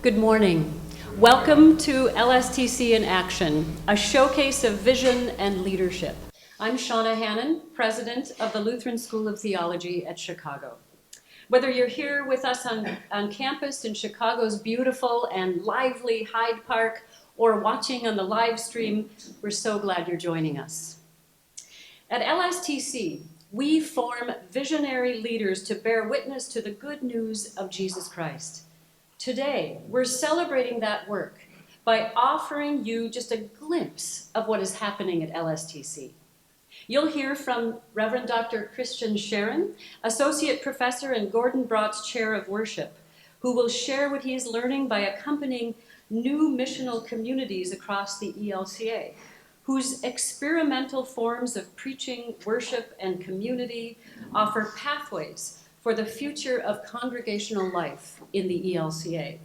Good morning. Welcome to LSTC in Action, a showcase of vision and leadership. I'm Shauna Hannan, President of the Lutheran School of Theology at Chicago. Whether you're here with us on campus in Chicago's beautiful and lively Hyde Park or watching on the live stream, we're so glad you're joining us. At LSTC, we form visionary leaders to bear witness to the good news of Jesus Christ. Today, we're celebrating that work by offering you just a glimpse of what is happening at LSTC. You'll hear from Reverend Dr. President Shauna, Associate Professor and Gordon Brought's Chair of Worship, who will share what he is learning by accompanying new missional communities across the ELCA, whose experimental forms of preaching, worship, and community offer pathways for the future of congregational life in the ELCA.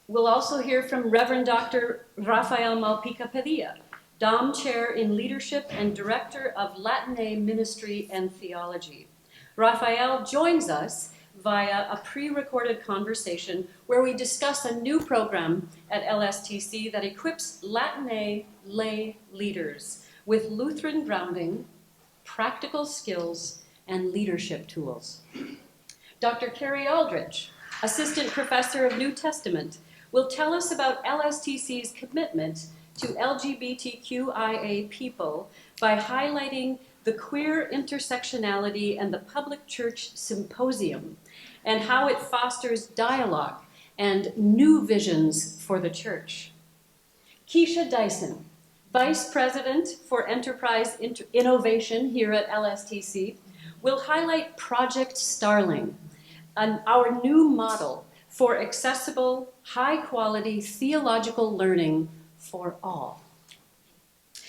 We'll also hear from Reverend Dr. Rafael Malpica Padilla, Dom Chair in Leadership and Director of Latine Ministry and Theology. Rafael joins us via a pre-recorded conversation where we discuss a new program at LSTC that equips Latine lay leaders with Lutheran grounding, practical skills, and leadership tools. Dr. Carrie Aldrich, Assistant Professor of New Testament, will tell us about LSTC's commitment to LGBTQIA people by highlighting the queer intersectionality and the Public Church Symposium and how it fosters dialogue and new visions for the church. Keisha Dyson, Vice President for Enterprise Innovation here at LSTC, will highlight Project Starling, our new model for accessible, high-quality theological learning for all.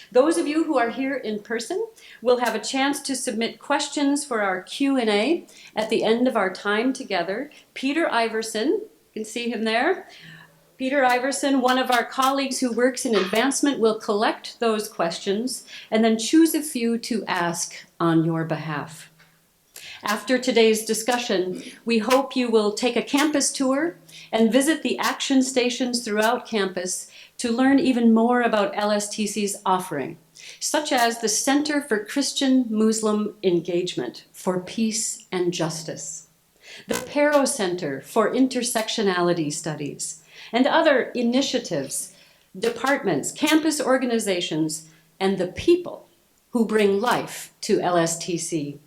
Those of you who are here in person will have a chance to submit questions for our Q&A at the end of our time together. Peter Iverson, you can see him there. Peter Iverson, one of our colleagues who works in advancement, will collect those questions and then choose a few to ask on your behalf. After today's discussion, we hope you will take a campus tour and visit the action stations throughout campus to learn even more about LSTC's offering, such as the Center for Christian-Muslim Engagement for Peace and Justice, the Pero Center for Intersectionality Studies, and other initiatives, departments, campus organizations, and the people who bring life to LSTC.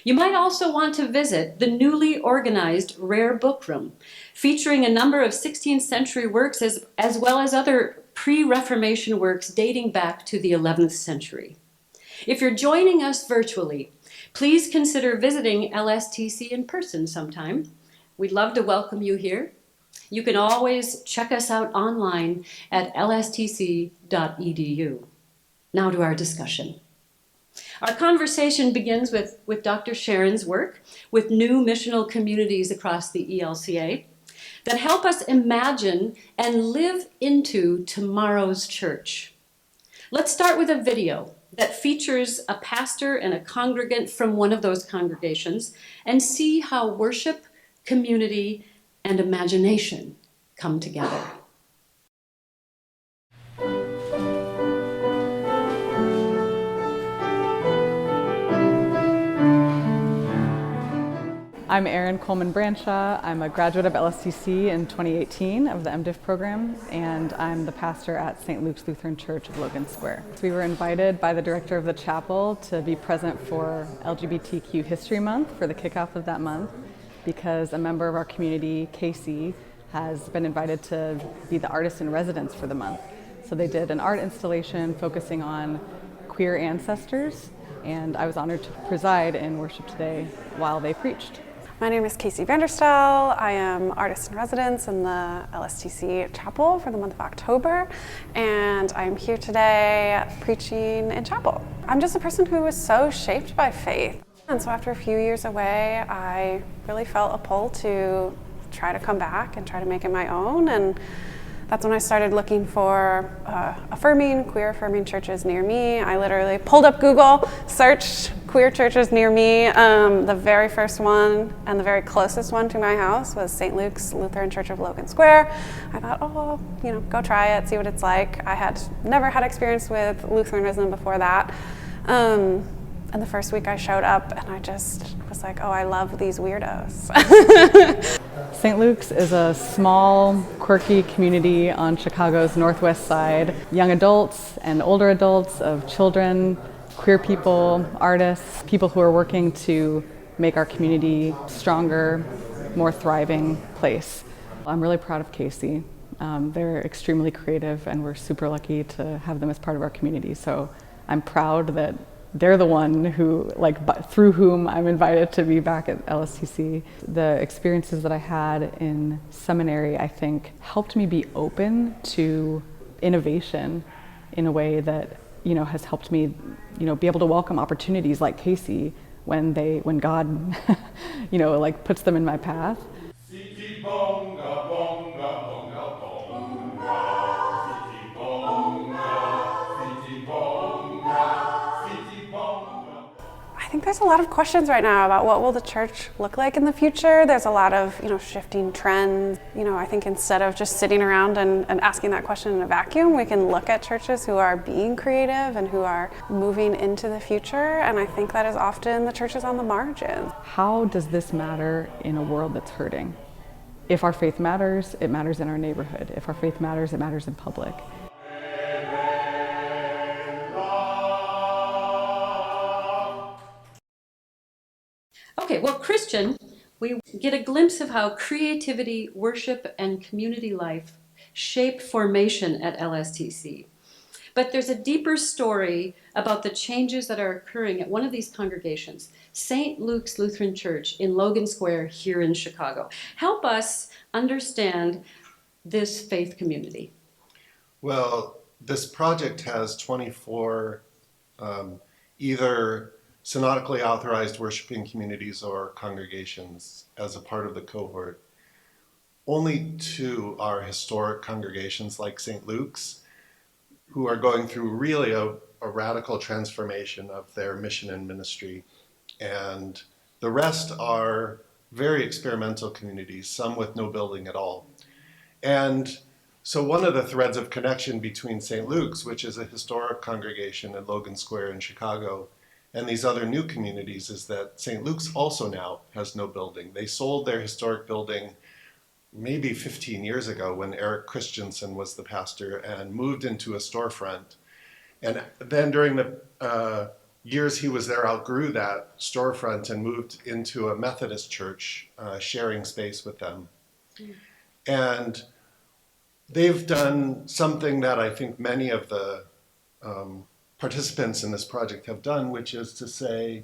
You might also want to visit the newly organized Rare Book Room, featuring a number of 16th century works as well as other pre-Reformation works dating back to the 11th century. If you're joining us virtually, please consider visiting LSTC in person sometime. We'd love to welcome you here. You can always check us out online at lstc.edu. Now to our discussion. Our conversation begins with Dr. Sharon's work with new missional communities across the ELCA that help us imagine and live into tomorrow's church. Let's start with a video that features a pastor and a congregant from one of those congregations and see how worship, community, and imagination come together. I'm Erin Coleman Branshaw. I'm a graduate of LSTC in 2018 of the MDiv program, and I'm the pastor at St. Luke's Lutheran Church of Logan Square. We were invited by the director of the chapel to be present for LGBTQ History Month, for the kickoff of that month, because a member of our community, Casey, has been invited to be the artist in residence for the month. So they did an art installation focusing on queer ancestors, and I was honored to preside in worship today while they preached. My name is Casey Vanderstel. I am artist in residence in the LSTC chapel for the month of October, and I'm here today preaching in chapel. I'm just a person who was so shaped by faith. And so after a few years away, I really felt a pull to try to come back and try to make it my own. And that's when I started looking for queer affirming churches near me. I literally pulled up Google, searched queer churches near me. The very first one and the very closest one to my house was St. Luke's Lutheran Church of Logan Square. I thought, oh, go try it, see what it's like. I had never had experience with Lutheranism before that. And the first week I showed up and I just was like, oh, I love these weirdos. St. Luke's is a small, quirky community on Chicago's northwest side. Young adults and older adults, of children, queer people, artists, people who are working to make our community stronger, more thriving place. I'm really proud of Casey. They're extremely creative and we're super lucky to have them as part of our community. So I'm proud that they're the one who, through whom I'm invited to be back at LSTC. The experiences that I had in seminary, I think, helped me be open to innovation in a way that, has helped me, be able to welcome opportunities like Casey when God, puts them in my path. I think there's a lot of questions right now about what will the church look like in the future. There's a lot of shifting trends. I think instead of just sitting around and asking that question in a vacuum, we can look at churches who are being creative and who are moving into the future. And I think that is often the churches on the margins. How does this matter in a world that's hurting? If our faith matters, it matters in our neighborhood. If our faith matters, it matters in public. Okay, well, Christian, we get a glimpse of how creativity, worship, and community life shape formation at LSTC. But there's a deeper story about the changes that are occurring at one of these congregations, St. Luke's Lutheran Church in Logan Square here in Chicago. Help us understand this faith community. Well, this project has 24 either synodically authorized worshiping communities or congregations as a part of the cohort. Only 2 are historic congregations like St. Luke's, who are going through really a radical transformation of their mission and ministry. And the rest are very experimental communities, some with no building at all. And so one of the threads of connection between St. Luke's, which is a historic congregation in Logan Square in Chicago, and these other new communities is that St. Luke's also now has no building. They sold their historic building maybe 15 years ago when Eric Christensen was the pastor and moved into a storefront. And then during the years he was there, outgrew that storefront and moved into a Methodist church, sharing space with them. And they've done something that I think many of the participants in this project have done, which is to say,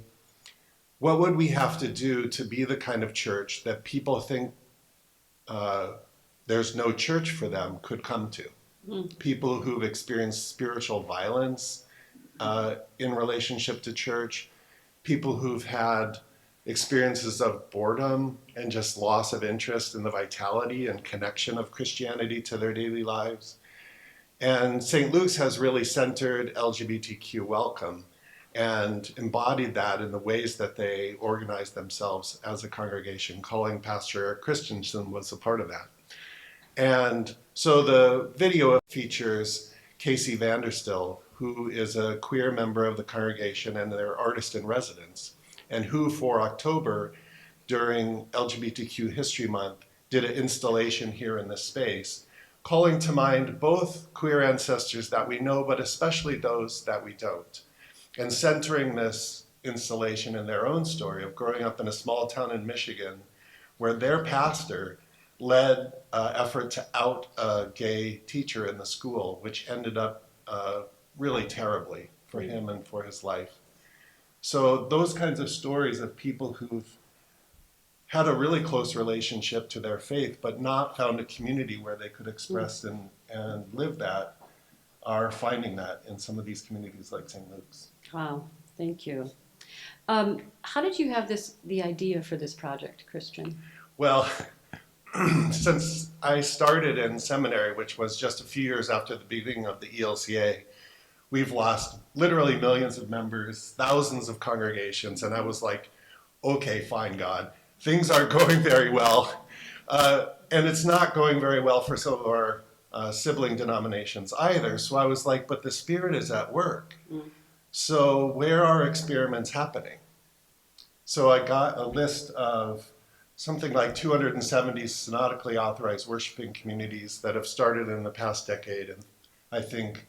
what would we have to do to be the kind of church that people think there's no church for them could come to? People who've experienced spiritual violence in relationship to church, people who've had experiences of boredom and just loss of interest in the vitality and connection of Christianity to their daily lives. And St. Luke's has really centered LGBTQ welcome and embodied that in the ways that they organized themselves as a congregation. Calling Pastor Eric Christensen was a part of that. And so the video features Casey Vanderstill, who is a queer member of the congregation and their artist in residence, and who for October, during LGBTQ History Month, did an installation here in this space, calling to mind both queer ancestors that we know, but especially those that we don't, and centering this installation in their own story of growing up in a small town in Michigan where their pastor led an effort to out a gay teacher in the school, which ended up really terribly for him and for his life. So those kinds of stories of people who've had a really close relationship to their faith, but not found a community where they could express and live that, are finding that in some of these communities like St. Luke's. Wow, thank you. How did you have the idea for this project, Christian? Well, since I started in seminary, which was just a few years after the beginning of the ELCA, we've lost literally millions of members, thousands of congregations, and I was like, okay, fine, God, things aren't going very well. And it's not going very well for some of our sibling denominations either. So I was like, but the Spirit is at work. So where are experiments happening? So I got a list of something like 270 synodically authorized worshiping communities that have started in the past decade, and I think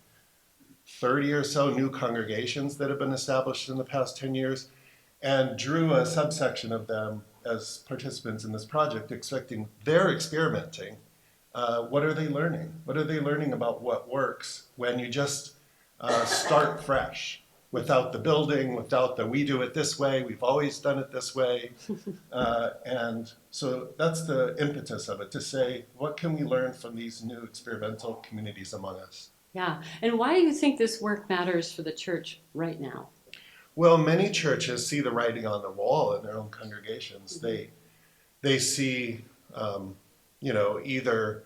30 or so new congregations that have been established in the past 10 years, and drew a subsection of them as participants in this project, expecting they're experimenting. What are they learning? What are they learning about what works when you just start fresh? Without the building, without the we do it this way, we've always done it this way. And so that's the impetus of it, to say, what can we learn from these new experimental communities among us? Yeah, and why do you think this work matters for the church right now? Well, many churches see the writing on the wall in their own congregations. They see, either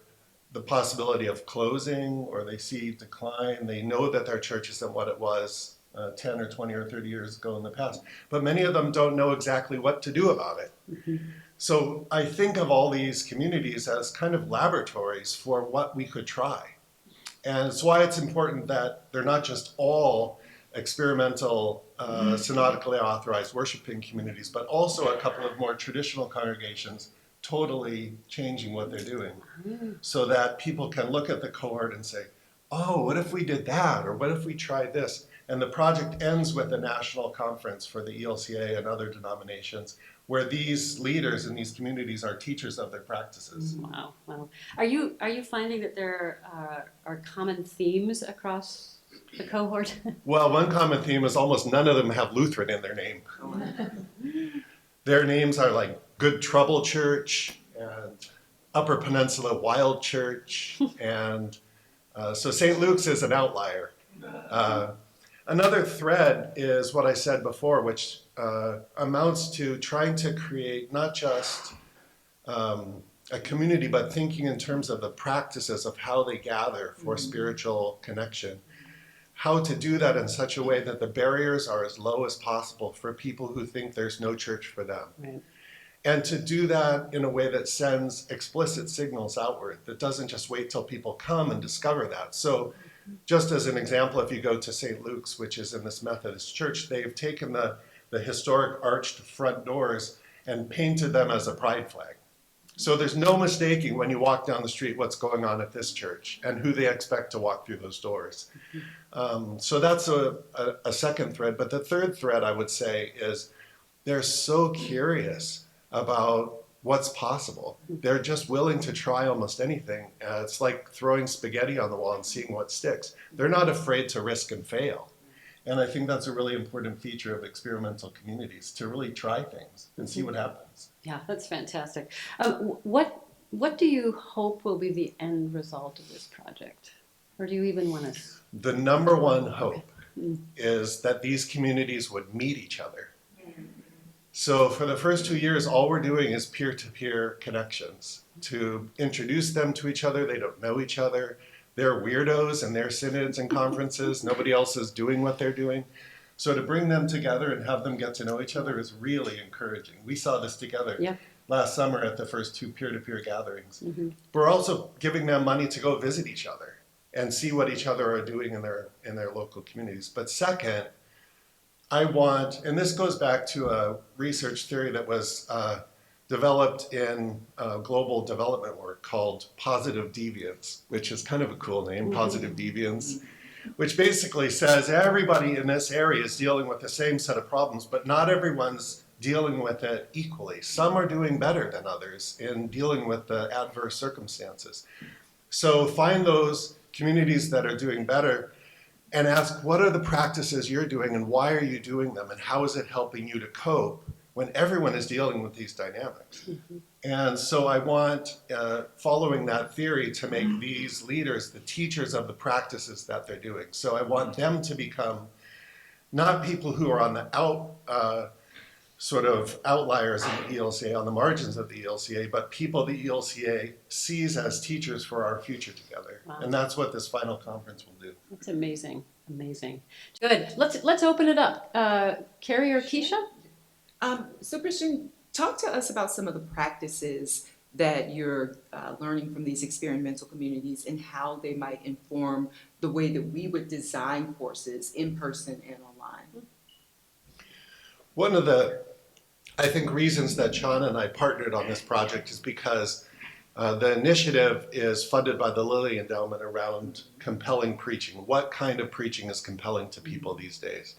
the possibility of closing or they see decline. They know that their church isn't what it was 10 or 20 or 30 years ago in the past. But many of them don't know exactly what to do about it. So I think of all these communities as kind of laboratories for what we could try. And it's why it's important that they're not just all experimental, synodically authorized worshiping communities, but also a couple of more traditional congregations totally changing what they're doing, so that people can look at the cohort and say, oh, what if we did that? Or what if we tried this? And the project ends with a national conference for the ELCA and other denominations, where these leaders in these communities are teachers of their practices. Wow. Are you finding that there are common themes across the cohort? Well, one common theme is almost none of them have Lutheran in their name. Their names are like Good Trouble Church and Upper Peninsula Wild Church, and so St. Luke's is an outlier. Another thread is what I said before, which amounts to trying to create not just a community, but thinking in terms of the practices of how they gather for spiritual connection. How to do that in such a way that the barriers are as low as possible for people who think there's no church for them. Right. And to do that in a way that sends explicit signals outward, that doesn't just wait till people come and discover that. So just as an example, if you go to St. Luke's, which is in this Methodist church, they've taken the historic arched front doors and painted them as a pride flag. So there's no mistaking when you walk down the street what's going on at this church and who they expect to walk through those doors. So that's a second thread. But the third thread, I would say, is they're so curious about what's possible. They're just willing to try almost anything. It's like throwing spaghetti on the wall and seeing what sticks. They're not afraid to risk and fail. And I think that's a really important feature of experimental communities, to really try things and see what happens. Yeah, that's fantastic. What do you hope will be the end result of this project? Or do you even want to? The number one hope is that these communities would meet each other. So for the first 2 years, all we're doing is peer-to-peer connections to introduce them to each other. They don't know each other. They're weirdos in their synods and conferences. Nobody else is doing what they're doing. So to bring them together and have them get to know each other is really encouraging. We saw this together last summer at the first 2 peer-to-peer gatherings. We're also giving them money to go visit each other and see what each other are doing in their local communities. But second, I want, and this goes back to a research theory that was developed in global development work called positive deviance, which is kind of a cool name, positive deviance, which basically says everybody in this area is dealing with the same set of problems, but not everyone's dealing with it equally. Some are doing better than others in dealing with the adverse circumstances. So find those communities that are doing better and ask, what are the practices you're doing and why are you doing them and how is it helping you to cope when everyone is dealing with these dynamics? And so I want, following that theory, to make these leaders the teachers of the practices that they're doing. So I want them to become not people who are on the sort of outliers in the ELCA, on the margins of the ELCA, but people the ELCA sees as teachers for our future together. Wow. And that's what this final conference will do. That's amazing. Amazing. Good. Let's open it up. Carrie or Keisha? So Christian, talk to us about some of the practices that you're learning from these experimental communities and how they might inform the way that we would design courses in person and online. One of the, I think, reasons that Shauna and I partnered on this project is because the initiative is funded by the Lilly Endowment around compelling preaching. What kind of preaching is compelling to people these days?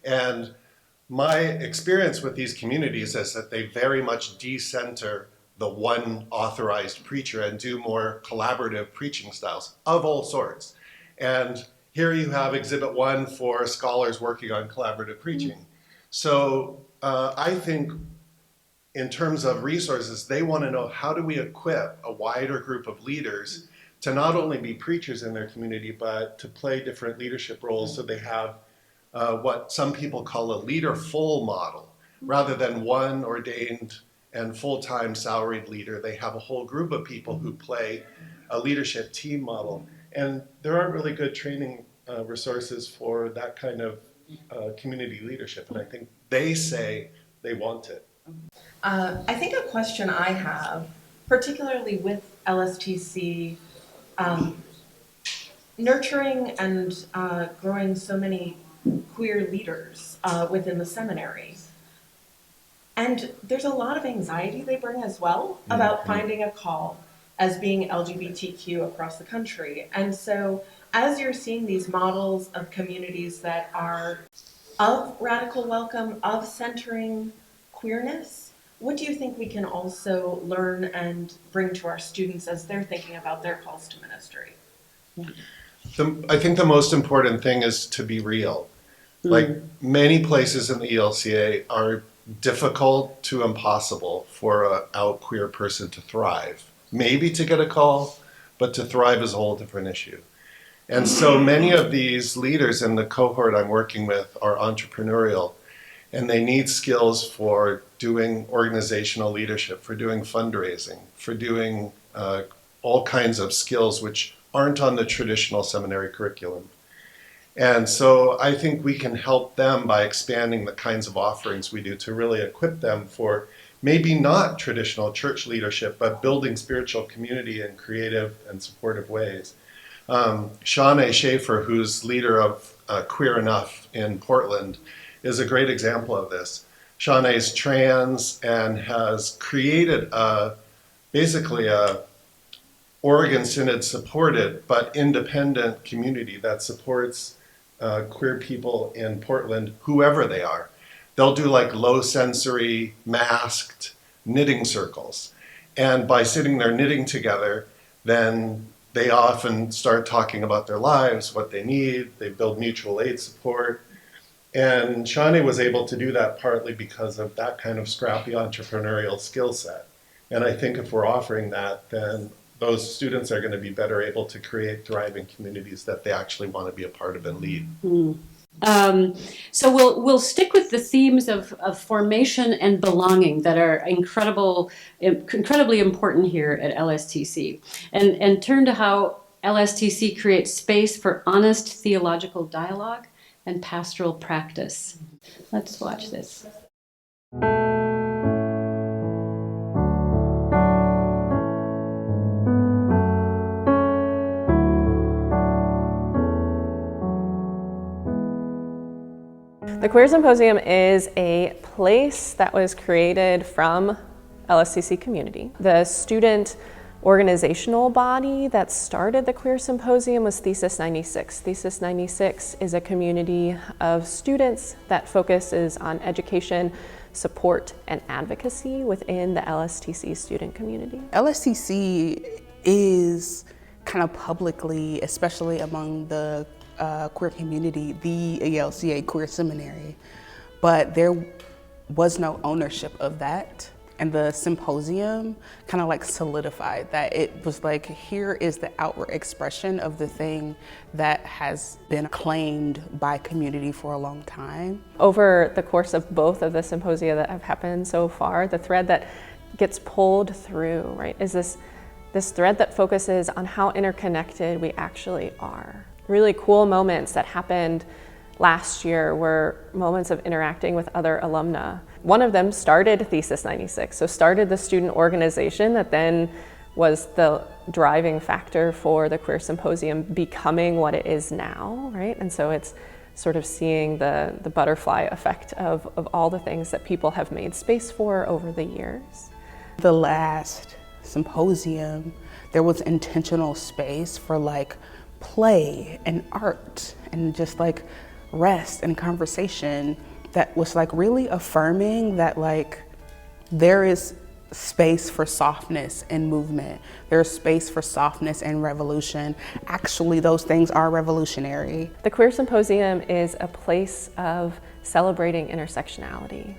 And my experience with these communities is that they very much decenter the one authorized preacher and do more collaborative preaching styles of all sorts. And here you have Exhibit 1 for scholars working on collaborative preaching. So I think in terms of resources, they want to know, how do we equip a wider group of leaders to not only be preachers in their community, but to play different leadership roles so they have what some people call a leader-full model. Rather than one ordained and full-time salaried leader, they have a whole group of people who play a leadership team model. And there aren't really good training resources for that kind of community leadership. And I think they say they want it. I think a question I have, particularly with LSTC, nurturing and growing so many queer leaders within the seminary. And there's a lot of anxiety they bring as well about finding a call as being LGBTQ across the country. And so as you're seeing these models of communities that are of radical welcome, of centering queerness, what do you think we can also learn and bring to our students as they're thinking about their calls to ministry? I think the most important thing is to be real. Like many places in the ELCA are difficult to impossible for an out queer person to thrive. Maybe to get a call, but to thrive is a whole different issue. And so many of these leaders in the cohort I'm working with are entrepreneurial, and they need skills for doing organizational leadership, for doing fundraising, for doing all kinds of skills which aren't on the traditional seminary curriculum. And so I think we can help them by expanding the kinds of offerings we do to really equip them for maybe not traditional church leadership, but building spiritual community in creative and supportive ways. Shauna Schaefer, who's leader of Queer Enough in Portland, is a great example of this. Shauna is trans and has created basically a Oregon Synod supported but independent community that supports queer people in Portland, whoever they are. They'll do like low sensory, masked knitting circles. And by sitting there knitting together, then they often start talking about their lives, what they need, they build mutual aid support. And Shawnee was able to do that partly because of that kind of scrappy entrepreneurial skill set. And I think if we're offering that, then those students are going to be better able to create thriving communities that they actually want to be a part of and lead. So we'll stick with the themes of formation and belonging that are incredibly important here at LSTC, and turn to how LSTC creates space for honest theological dialogue and pastoral practice. Let's watch this. The Queer Symposium is a place that was created from LSTC community. The student organizational body that started the Queer Symposium was Thesis 96. Thesis 96 is a community of students that focuses on education, support, and advocacy within the LSTC student community. LSTC is kind of publicly, especially among the queer community, the ELCA Queer Seminary, but there was no ownership of that. And the symposium kind of like solidified that. It was like, here is the outward expression of the thing that has been claimed by community for a long time. Over the course of both of the symposia that have happened so far, the thread that gets pulled through, right, is this thread that focuses on how interconnected we actually are. Really cool moments that happened last year were moments of interacting with other alumna. One of them started Thesis 96, so started the student organization that then was the driving factor for the Queer Symposium becoming what it is now, right? And so it's sort of seeing the butterfly effect of all the things that people have made space for over the years. The last symposium, there was intentional space for like play and art and just like rest and conversation that was like really affirming that like there is space for softness and movement. There's space for softness and revolution. Actually, those things are revolutionary. The Queer Symposium is a place of celebrating intersectionality.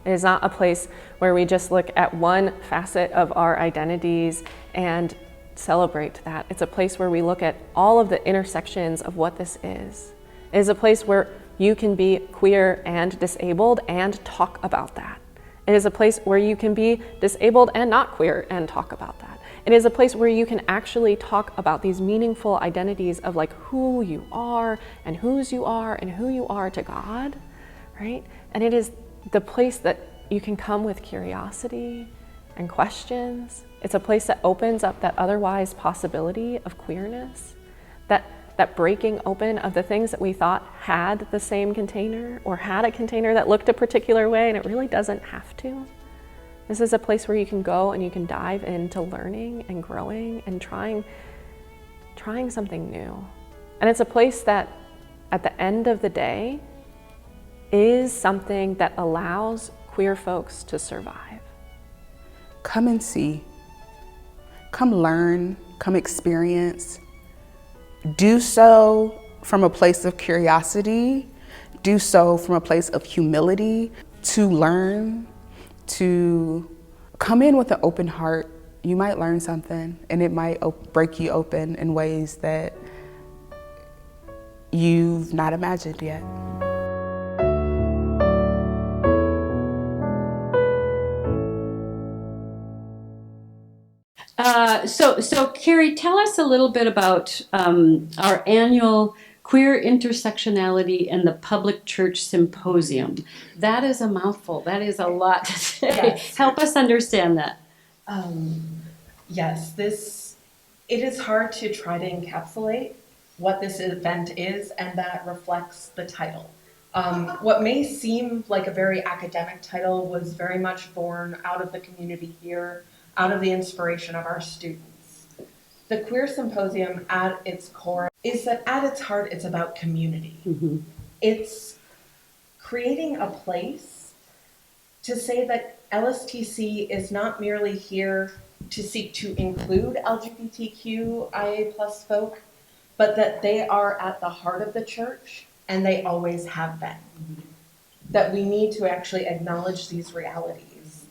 It is not a place where we just look at one facet of our identities and celebrate that. It's a place where we look at all of the intersections of what this is. It is a place where you can be queer and disabled and talk about that. It is a place where you can be disabled and not queer and talk about that. It is a place where you can actually talk about these meaningful identities of like who you are and whose you are and who you are to God, right? And it is the place that you can come with curiosity and questions. It's a place that opens up that otherwise possibility of queerness, that breaking open of the things that we thought had the same container or had a container that looked a particular way, and it really doesn't have to. This is a place where you can go and you can dive into learning and growing and trying something new. And it's a place that at the end of the day is something that allows queer folks to survive. Come and see, come learn, come experience. Do so from a place of curiosity, do so from a place of humility, to learn, to come in with an open heart. You might learn something and it might break you open in ways that you've not imagined yet. So Carrie, tell us a little bit about our annual Queer Intersectionality and the Public Church Symposium. That is a mouthful. That is a lot to say. Yes. Help us understand that. Yes, it is hard to try to encapsulate what this event is, and that reflects the title. What may seem like a very academic title was very much born out of the community here, out of the inspiration of our students. The Queer Symposium at its core is that at its heart, it's about community. Mm-hmm. It's creating a place to say that LSTC is not merely here to seek to include LGBTQIA+ folk, but that they are at the heart of the church and they always have been. Mm-hmm. That we need to actually acknowledge these realities.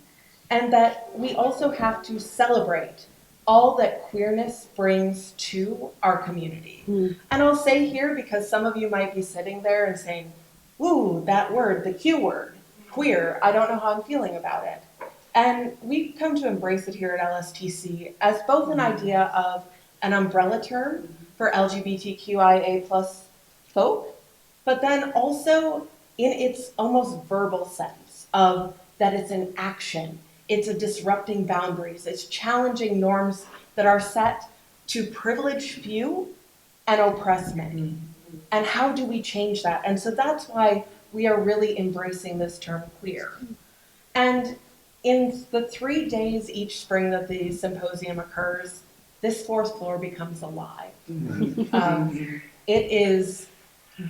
And that we also have to celebrate all that queerness brings to our community. Mm. And I'll say here, because some of you might be sitting there and saying, ooh, that word, the Q word, queer, I don't know how I'm feeling about it. And we've come to embrace it here at LSTC as both an idea of an umbrella term for LGBTQIA+ folk, but then also in its almost verbal sense of that it's an action. It's a disrupting boundaries. It's challenging norms that are set to privilege few and oppress many. And how do we change that? And so that's why we are really embracing this term queer. And in the 3 days each spring that the symposium occurs, this fourth floor becomes alive. It is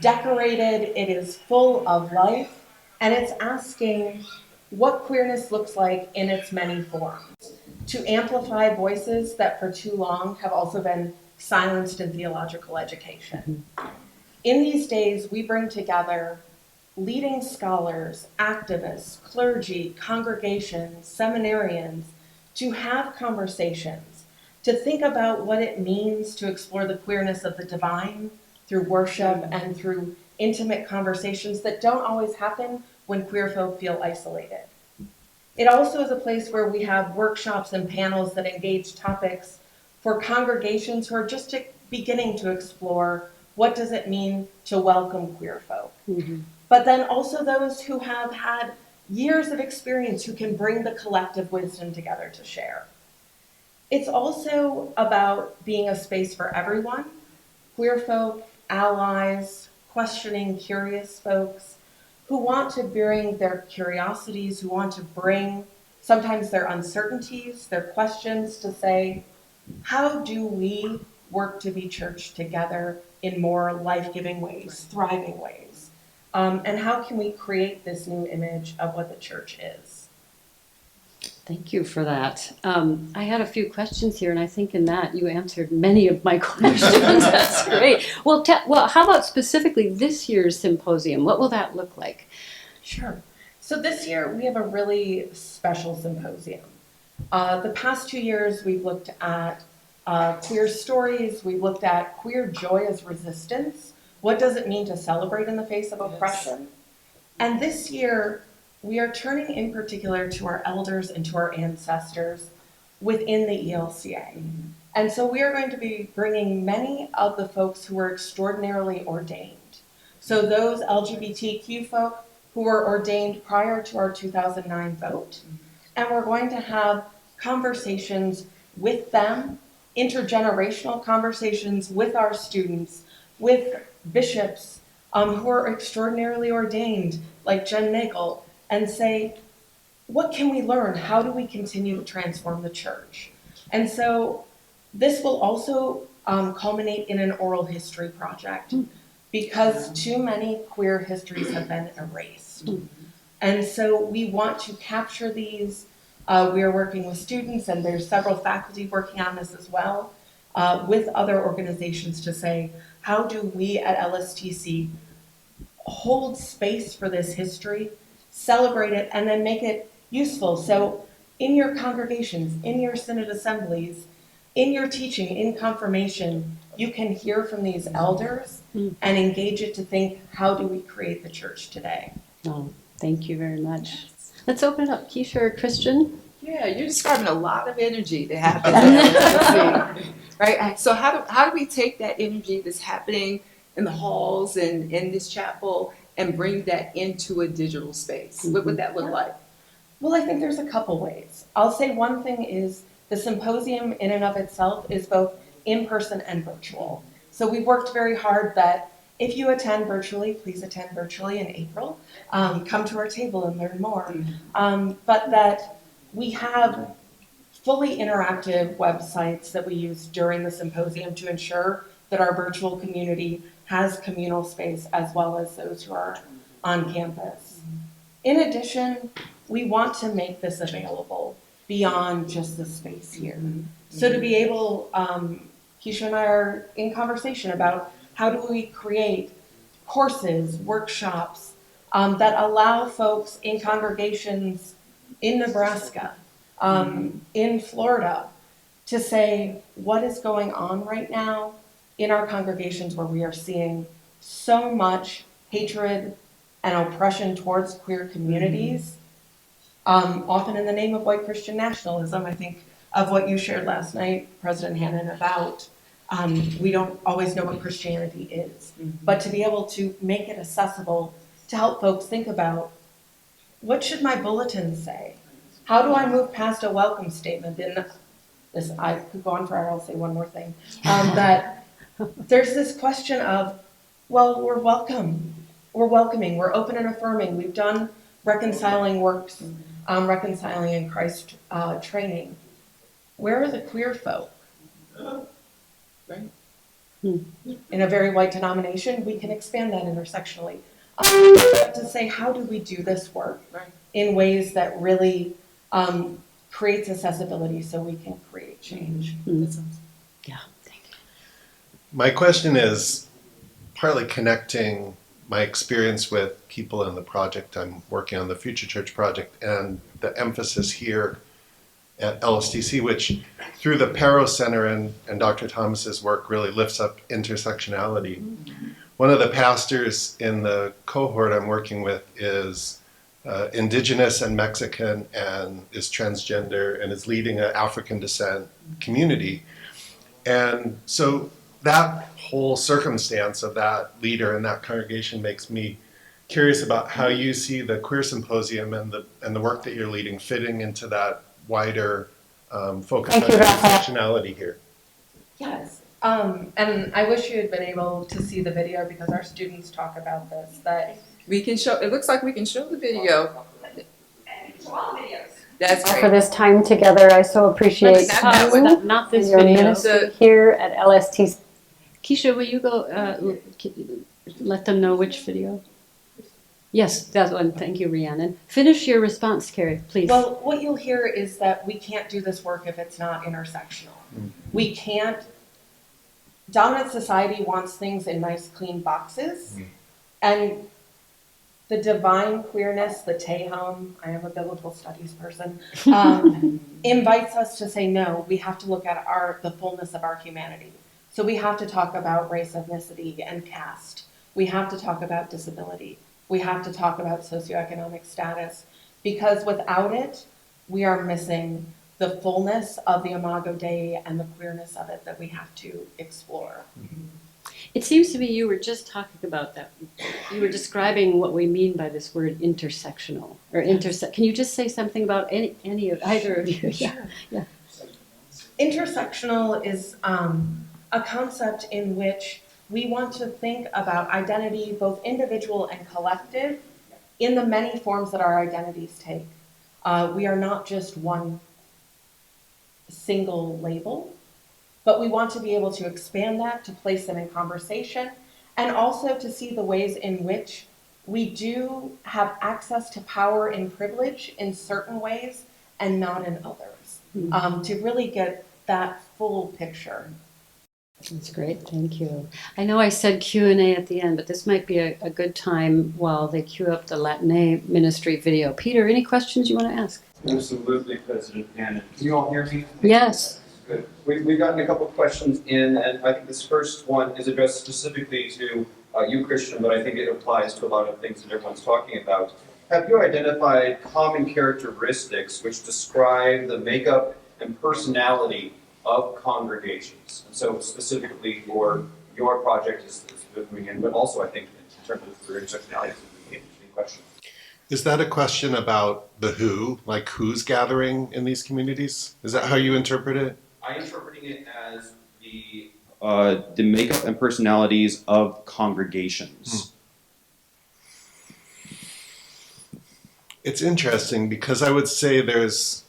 decorated, it is full of life, and it's asking what queerness looks like in its many forms, to amplify voices that for too long have also been silenced in theological education. In these days, we bring together leading scholars, activists, clergy, congregations, seminarians, to have conversations, to think about what it means to explore the queerness of the divine through worship and through intimate conversations that don't always happen when queer folk feel isolated. It also is a place where we have workshops and panels that engage topics for congregations who are just beginning to explore what does it mean to welcome queer folk? But then also those who have had years of experience who can bring the collective wisdom together to share. It's also about being a space for everyone, queer folk, allies, questioning, curious folks, who want to bring their curiosities, who want to bring sometimes their uncertainties, their questions to say, how do we work to be church together in more life-giving ways, thriving ways? And how can we create this new image of what the church is? Thank you for that. I had a few questions here, and I think in that you answered many of my questions. That's great. Well, how about specifically this year's symposium? What will that look like? Sure. So this year we have a really special symposium. The past 2 years we've looked at queer stories, we've looked at queer joy as resistance. What does it mean to celebrate in the face of oppression? And this year, we are turning in particular to our elders and to our ancestors within the ELCA. And so we are going to be bringing many of the folks who were extraordinarily ordained. So those LGBTQ folk who were ordained prior to our 2009 vote. And we're going to have conversations with them, intergenerational conversations with our students, with bishops who are extraordinarily ordained, like Jen Nagel, and say, what can we learn? How do we continue to transform the church? And so this will also culminate in an oral history project because too many queer histories have been erased. And so we want to capture these. We are working with students, and there's several faculty working on this as well, with other organizations to say, how do we at LSTC hold space for this history, celebrate it, and then make it useful? So in your congregations, in your synod assemblies, in your teaching, in confirmation, you can hear from these elders and engage it to think, how do we create the church today? Oh, thank you very much. Let's open it up. Keisha or Christian? Yeah, you're describing a lot of energy that happens. Right? So how do we take that energy that's happening in the halls and in this chapel and bring that into a digital space? What would that look like? Well, I think there's a couple ways. I'll say one thing is the symposium in and of itself is both in-person and virtual. So we've worked very hard that if you attend virtually, please attend virtually in April. Come to our table and learn more. But that we have fully interactive websites that we use during the symposium to ensure that our virtual community has communal space as well as those who are on campus. In addition, we want to make this available beyond just the space here. So to be able, Keisha and I are in conversation about how do we create courses, workshops that allow folks in congregations in Nebraska, in Florida, to say what is going on right now in our congregations where we are seeing so much hatred and oppression towards queer communities, often in the name of white Christian nationalism. I think of what you shared last night, President Hannan, about we don't always know what Christianity is, but to be able to make it accessible to help folks think about, what should my bulletin say? How do I move past a welcome statement? In this, I could go on forever, I'll say one more thing. That there's this question of, well, we're welcoming, we're open and affirming. We've done reconciling works, reconciling in Christ training. Where are the queer folk? Right? In a very white denomination, we can expand that intersectionally. To say, how do we do this work in ways that really creates accessibility so we can create change? Yeah, thank you. My question is partly connecting my experience with people in the project I'm working on, the Future Church Project, and the emphasis here at LSTC, which through the Perro Center and Dr. Thomas's work really lifts up intersectionality. One of the pastors in the cohort I'm working with is indigenous and Mexican and is transgender and is leading an African descent community. And so that whole circumstance of that leader and that congregation makes me curious about how you see the Queer Symposium and the work that you're leading fitting into that wider focus on intersectionality here. Yes. And I wish you had been able to see the video because our students talk about this. That We can show, it looks like we can show the video. That's For great. this time together, I so appreciate Not that one. not this Your video. ministry Here at LSTC. Keisha, will you go let them know which video? Yes, that one. Thank you, Rhiannon. Finish your response, Carrie, please. well, what you'll hear is that we can't do this work if it's not intersectional. We can't. Dominant society wants things in nice, clean boxes, and the divine queerness, the Tehom, I am a biblical studies person, invites us to say, no, we have to look at the fullness of our humanity. So we have to talk about race, ethnicity, and caste. We have to talk about disability. We have to talk about socioeconomic status, because without it, we are missing the fullness of the Imago Dei and the queerness of it that we have to explore. It seems to me you were just talking about that. You were describing what we mean by this word intersectional or intersect. Can you just say something about either of you? Sure. Yeah. Intersectional is a concept in which we want to think about identity, both individual and collective, in the many forms that our identities take. We are not just one single label, but we want to be able to expand that, to place them in conversation, and also to see the ways in which we do have access to power and privilege in certain ways and not in others, to really get that full picture. That's great, thank you. I know I said Q&A at the end, but this might be a good time while they queue up the Latine ministry video. Peter, any questions you want to ask? Absolutely, President Hannan. Can you all hear me? Yes. Good. We've gotten a couple of questions in, and I think this first one is addressed specifically to you, Christian, but I think it applies to a lot of things that everyone's talking about. Have you identified common characteristics which describe the makeup and personality of congregations? And so specifically for your project is moving in, but also I think in terms of your intersectionality, it's an interesting question. Is that a question about the who, like who's gathering in these communities? Is that how you interpret it? I'm interpreting it as the makeup and personalities of congregations. It's interesting because I would say there's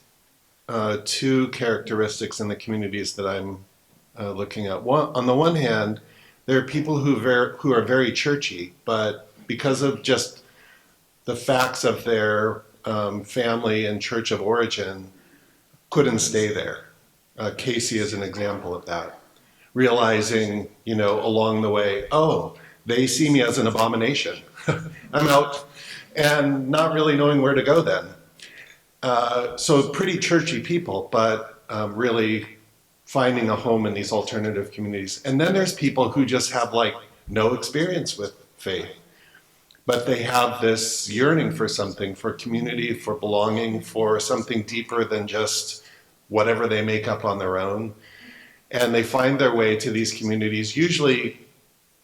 two characteristics in the communities that I'm looking at. One, on the one hand, there are people who are very churchy, but because of just the facts of their family and church of origin, couldn't stay there. Casey is an example of that. Realizing, along the way, oh, they see me as an abomination. I'm out, and not really knowing where to go then. So pretty churchy people, but really finding a home in these alternative communities. And then there's people who just have no experience with faith, but they have this yearning for something, for community, for belonging, for something deeper than just whatever they make up on their own. And they find their way to these communities, usually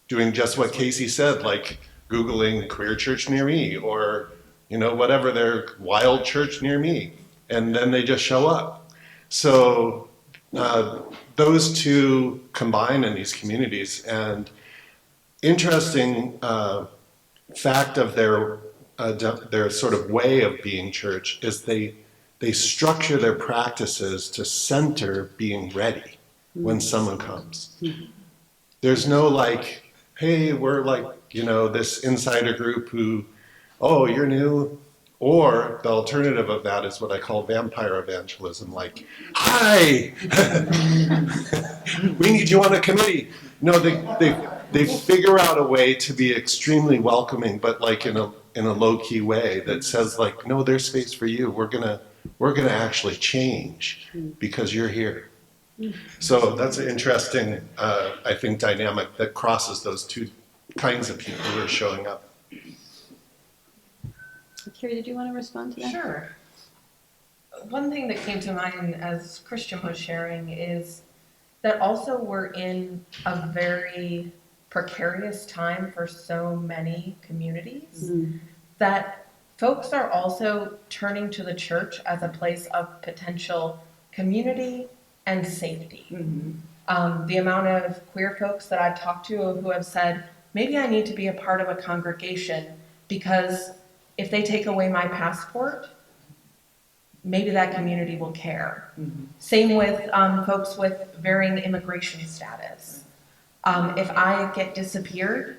doing just what Casey said, like Googling queer church near me, or whatever, their wild church near me. And then they just show up. So those two combine in these communities. And interesting fact of their sort of way of being church is they structure their practices to center being ready when someone comes. There's no hey, we're this insider group who, oh, you're new. Or the alternative of that is what I call vampire evangelism, hi, we need you on a committee. No, they figure out a way to be extremely welcoming, but in a low-key way that says no, there's space for you. We're gonna actually change because you're here. So that's an interesting, I think, dynamic that crosses those two kinds of people who are showing up. Carrie, did you want to respond to that? Sure. One thing that came to mind as Christian was sharing is that also we're in a very precarious time for so many communities, that folks are also turning to the church as a place of potential community and safety. The amount of queer folks that I've talked to who have said, maybe I need to be a part of a congregation because if they take away my passport, maybe that community will care. Same with folks with varying immigration status. If I get disappeared,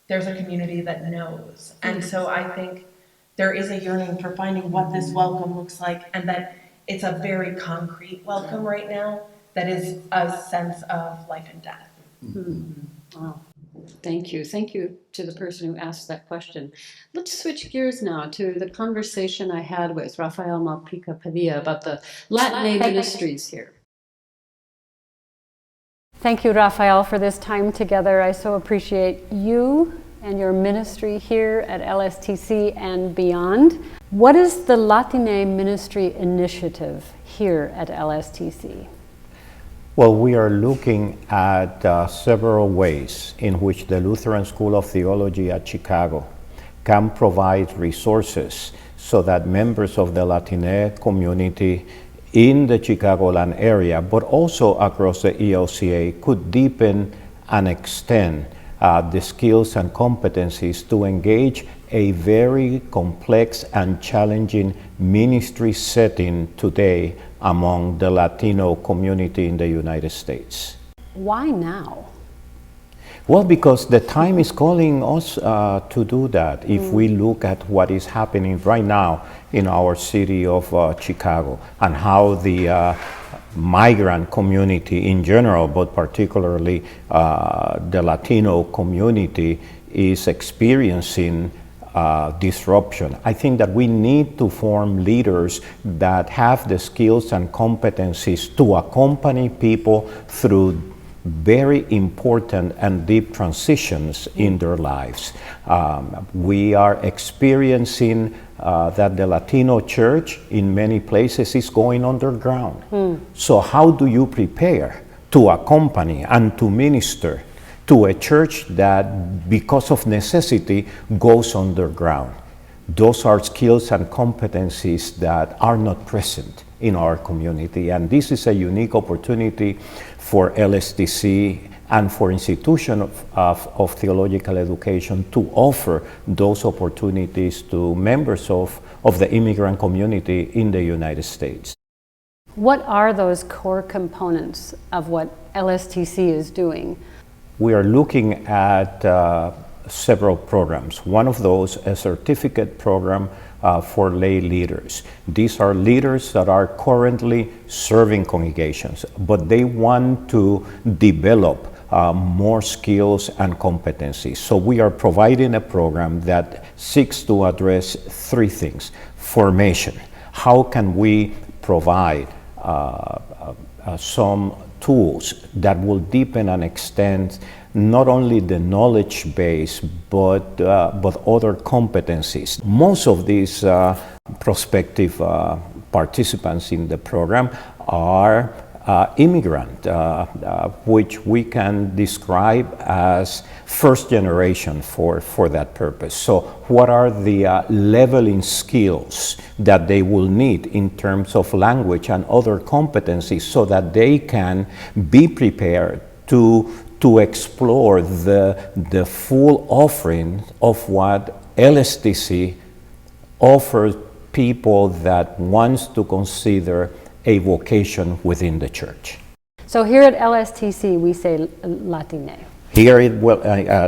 there's a community that knows. And so I think there is a yearning for finding what this welcome looks like, and that it's a very concrete welcome right now that is a sense of life and death. Wow. Thank you. Thank you to the person who asked that question. Let's switch gears now to the conversation I had with Rafael Malpica Padilla about the Latin ministries here. Thank you, Rafael, for this time together. I so appreciate you and your ministry here at LSTC and beyond. What is the Latine Ministry Initiative here at LSTC? Well, we are looking at several ways in which the Lutheran School of Theology at Chicago can provide resources so that members of the Latine community in the Chicagoland area, but also across the ELCA, could deepen and extend the skills and competencies to engage a very complex and challenging ministry setting today among the Latino community in the United States. Why now? Well, because the time is calling us to do that. If we look at what is happening right now in our city of Chicago and how the migrant community in general, but particularly the Latino community, is experiencing disruption. I think that we need to form leaders that have the skills and competencies to accompany people through very important and deep transitions in their lives. We are experiencing that the Latino church in many places is going underground. So how do you prepare to accompany and to minister to a church that, because of necessity, goes underground? Those are skills and competencies that are not present in our community, and this is a unique opportunity for LSTC and for institutions of theological education to offer those opportunities to members of the immigrant community in the United States. What are those core components of what LSTC is doing? We are looking at several programs. One of those, a certificate program for lay leaders. These are leaders that are currently serving congregations, but they want to develop more skills and competencies. So we are providing a program that seeks to address three things. Formation. How can we provide some tools that will deepen and extend not only the knowledge base, but other competencies. Most of these prospective participants in the program are immigrant, which we can describe as first generation for that purpose. So what are the leveling skills that they will need in terms of language and other competencies so that they can be prepared to explore the full offering of what LSTC offers people that wants to consider a vocation within the church. So here at LSTC, we say Latine. Here at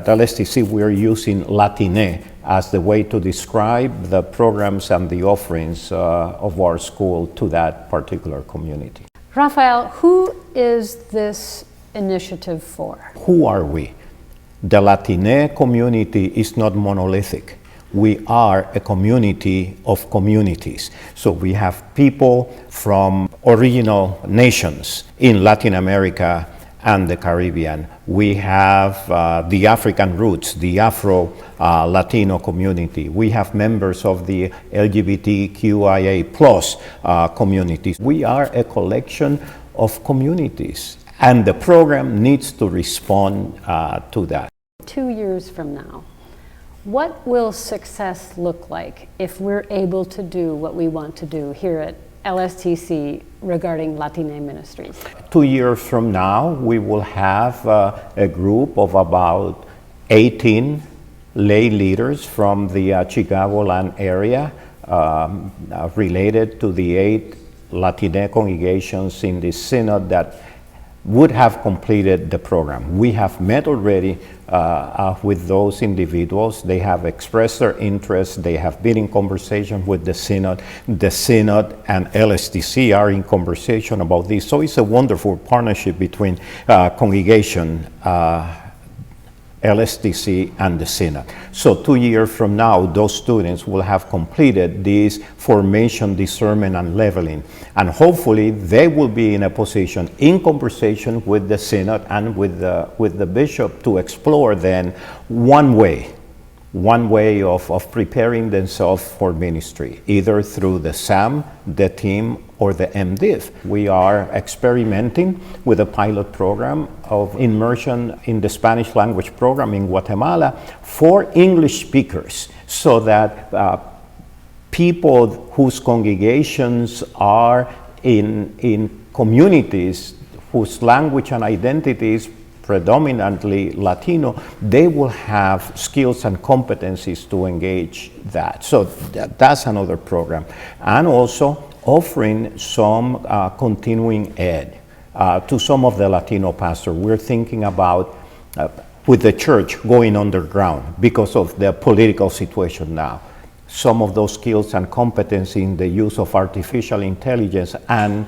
LSTC, we're using Latine as the way to describe the programs and the offerings of our school to that particular community. Rafael, who is this initiative for? Who are we? The Latine community is not monolithic. We are a community of communities. So we have people from original nations in Latin America and the Caribbean. We have the African roots, the Afro-Latino community. We have members of the LGBTQIA+ communities. We are a collection of communities. And the program needs to respond to that. 2 years from now, what will success look like if we're able to do what we want to do here at LSTC regarding Latine ministries? 2 years from now, we will have a group of about 18 lay leaders from the Chicagoland area related to the 8 Latine congregations in the synod that would have completed the program. We have met already with those individuals. They have expressed their interest. They have been in conversation with the synod. The synod and LSTC are in conversation about this. So it's a wonderful partnership between congregation, LSTC and the synod. So 2 years from now, those students will have completed this formation, discernment, and leveling. And hopefully they will be in a position, in conversation with the synod and with the bishop, to explore then one way of preparing themselves for ministry, either through the SAM, the team, or the MDiv. We are experimenting with a pilot program of immersion in the Spanish language program in Guatemala for English speakers, so that people whose congregations are in communities whose language and identity is predominantly Latino, they will have skills and competencies to engage that. So that's another program. And also offering some continuing ed to some of the Latino pastors. We're thinking about, with the church, going underground because of the political situation now. Some of those skills and competency in the use of artificial intelligence and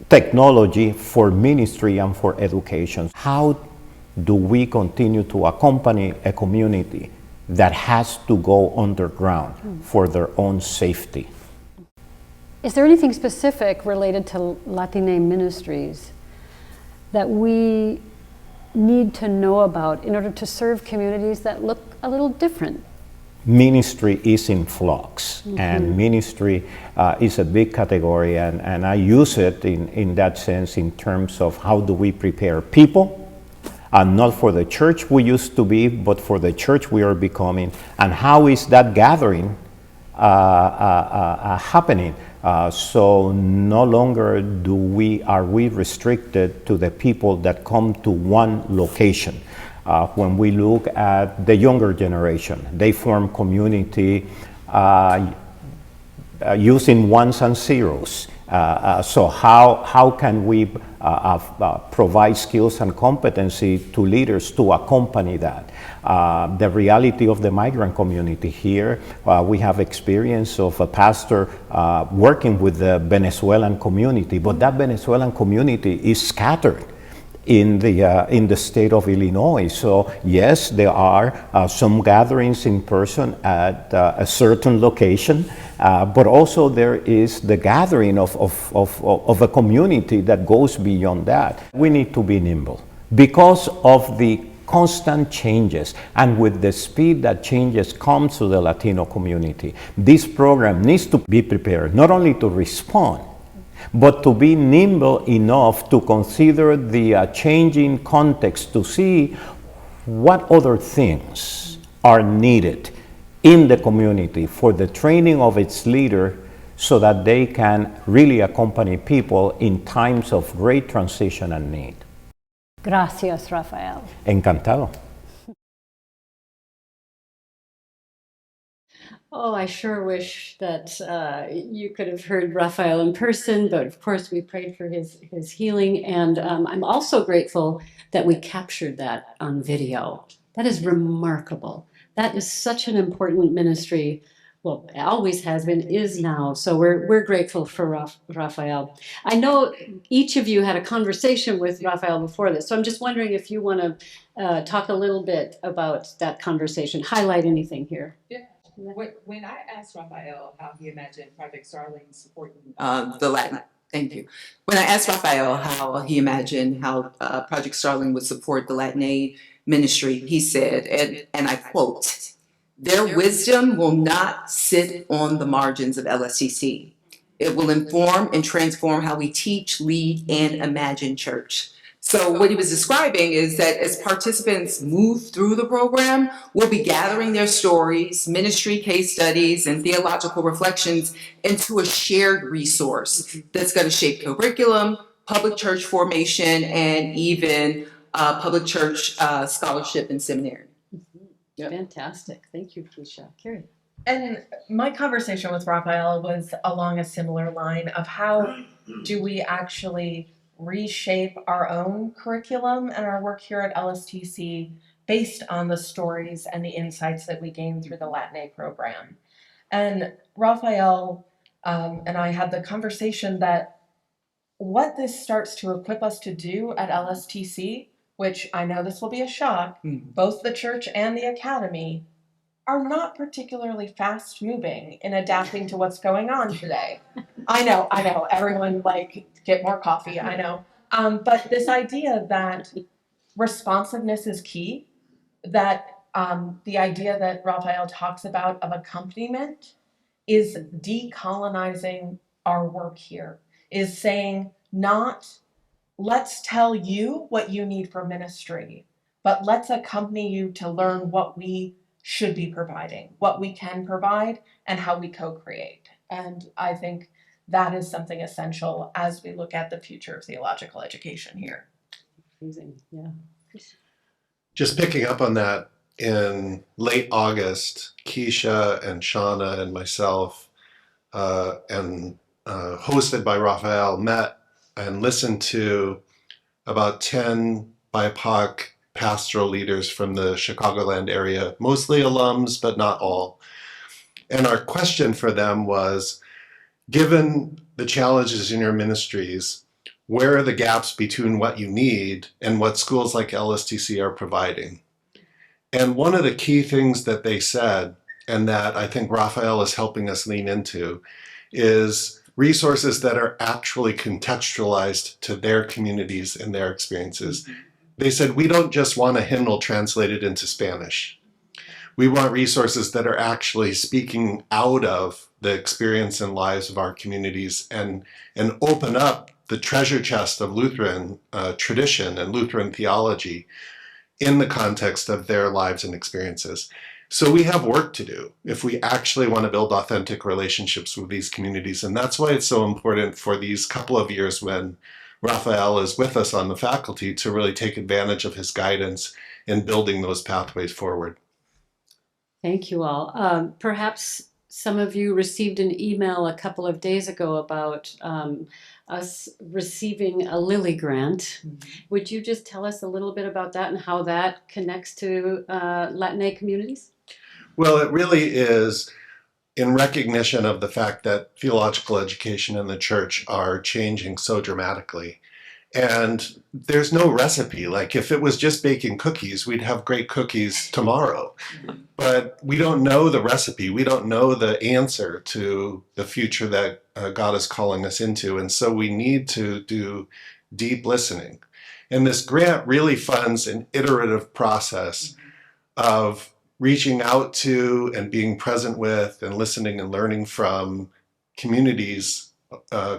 technology for ministry and for education. How do we continue to accompany a community that has to go underground for their own safety? Is there anything specific related to Latine ministries that we need to know about in order to serve communities that look a little different? Ministry is in flux, and ministry is a big category, and I use it in that sense in terms of how do we prepare people, not for the church we used to be, but for the church we are becoming, and how is that gathering happening? So no longer are we restricted to the people that come to one location. When we look at the younger generation, they form community using ones and zeros. So how can we provide skills and competency to leaders to accompany that? The reality of the migrant community here, we have experience of a pastor working with the Venezuelan community, but that Venezuelan community is scattered in the state of Illinois. So yes, there are some gatherings in person at a certain location, but also there is the gathering of a community that goes beyond that. We need to be nimble because of the constant changes, and with the speed that changes comes to the Latino community. This program needs to be prepared not only to respond, but to be nimble enough to consider the changing context, to see what other things are needed in the community for the training of its leader, so that they can really accompany people in times of great transition and need. Gracias, Rafael. Encantado. Oh, I sure wish that you could have heard Rafael in person, but of course we prayed for his healing, and I'm also grateful that we captured that on video. That is remarkable. That is such an important ministry. Well, it always has been, is now. So we're grateful for Rafael. I know each of you had a conversation with Rafael before this, so I'm just wondering if you want to talk a little bit about that conversation, highlight anything here. Yeah. When I asked Rafael how he imagined Project Starling supporting the Latin, thank you. When I asked Rafael how he imagined how Project Starling would support the Latin aid ministry, he said, and I quote, "Their wisdom will not sit on the margins of LSTC. It will inform and transform how we teach, lead, and imagine church. So what he was describing is that as participants move through the program, we'll be gathering their stories, ministry case studies, and theological reflections into a shared resource that's going to shape curriculum, public church formation, and even public church scholarship and seminary. Yep. Fantastic. Thank you, Keisha. Carrie. And my conversation with Raphael was along a similar line of how do we actually reshape our own curriculum and our work here at LSTC based on the stories and the insights that we gain through the Latin A program. And Raphael and I had the conversation that what this starts to equip us to do at LSTC, which I know this will be a shock, both the church and the academy are not particularly fast moving in adapting to what's going on today. I know, everyone get more coffee, I know. But this idea that responsiveness is key, that the idea that Raphael talks about of accompaniment is decolonizing our work here, is saying not, let's tell you what you need for ministry, but let's accompany you to learn what we should be providing, what we can provide, and how we co-create. And I think that is something essential as we look at the future of theological education here. Amazing, yeah. Just picking up on that, in late August, Keisha and Shauna and myself, and hosted by Raphael, met and listened to about 10 BIPOC pastoral leaders from the Chicagoland area, mostly alums, but not all. And our question for them was, given the challenges in your ministries, where are the gaps between what you need and what schools like LSTC are providing? And one of the key things that they said, and that I think Raphael is helping us lean into, is resources that are actually contextualized to their communities and their experiences. They said, we don't just want a hymnal translated into Spanish. We want resources that are actually speaking out of the experience and lives of our communities and open up the treasure chest of Lutheran tradition and Lutheran theology in the context of their lives and experiences. So we have work to do if we actually want to build authentic relationships with these communities. And that's why it's so important for these couple of years when Raphael is with us on the faculty to really take advantage of his guidance in building those pathways forward. Thank you all. Perhaps some of you received an email a couple of days ago about us receiving a Lilly grant. Would you just tell us a little bit about that and how that connects to Latin A communities? Well, it really is in recognition of the fact that theological education in the church are changing so dramatically. And there's no recipe. Like if it was just baking cookies, we'd have great cookies tomorrow. But we don't know the recipe. We don't know the answer to the future that God is calling us into. And so we need to do deep listening. And this grant really funds an iterative process of reaching out to and being present with and listening and learning from communities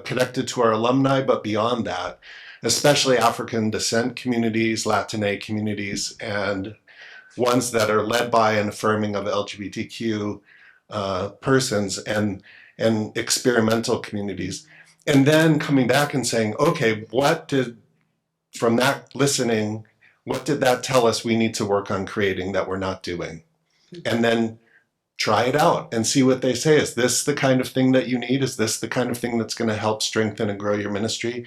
connected to our alumni, but beyond that, especially African descent communities, Latinx communities, and ones that are led by and affirming of LGBTQ persons and experimental communities. And then coming back and saying, okay, from that listening, what did that tell us we need to work on creating that we're not doing? And then try it out and see what they say. Is this the kind of thing that you need? Is this the kind of thing that's going to help strengthen and grow your ministry?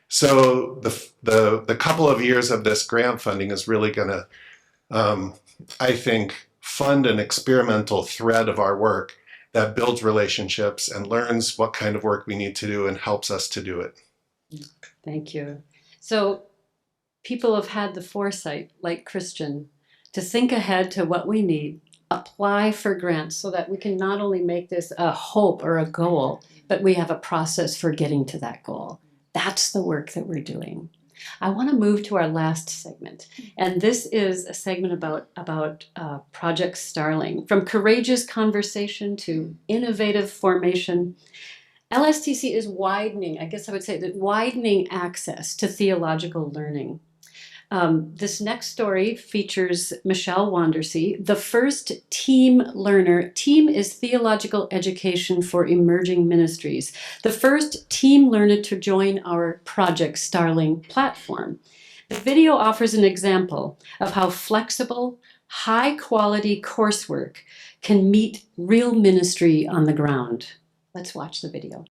So the couple of years of this grant funding is really going to, I think, fund an experimental thread of our work that builds relationships and learns what kind of work we need to do and helps us to do it. Thank you. So people have had the foresight, like Christian, to think ahead to what we need, apply for grants so that we can not only make this a hope or a goal, but we have a process for getting to that goal. That's the work that we're doing. I want to move to our last segment. And this is a segment about Project Starling, from courageous conversation to innovative formation. LSTC is widening, I guess I would say that widening access to theological learning. This next story features Michelle Wandersee, the first team learner. Team is Theological Education for Emerging Ministries, the first team learner to join our Project Starling platform. The video offers an example of how flexible, high-quality coursework can meet real ministry on the ground. Let's watch the video.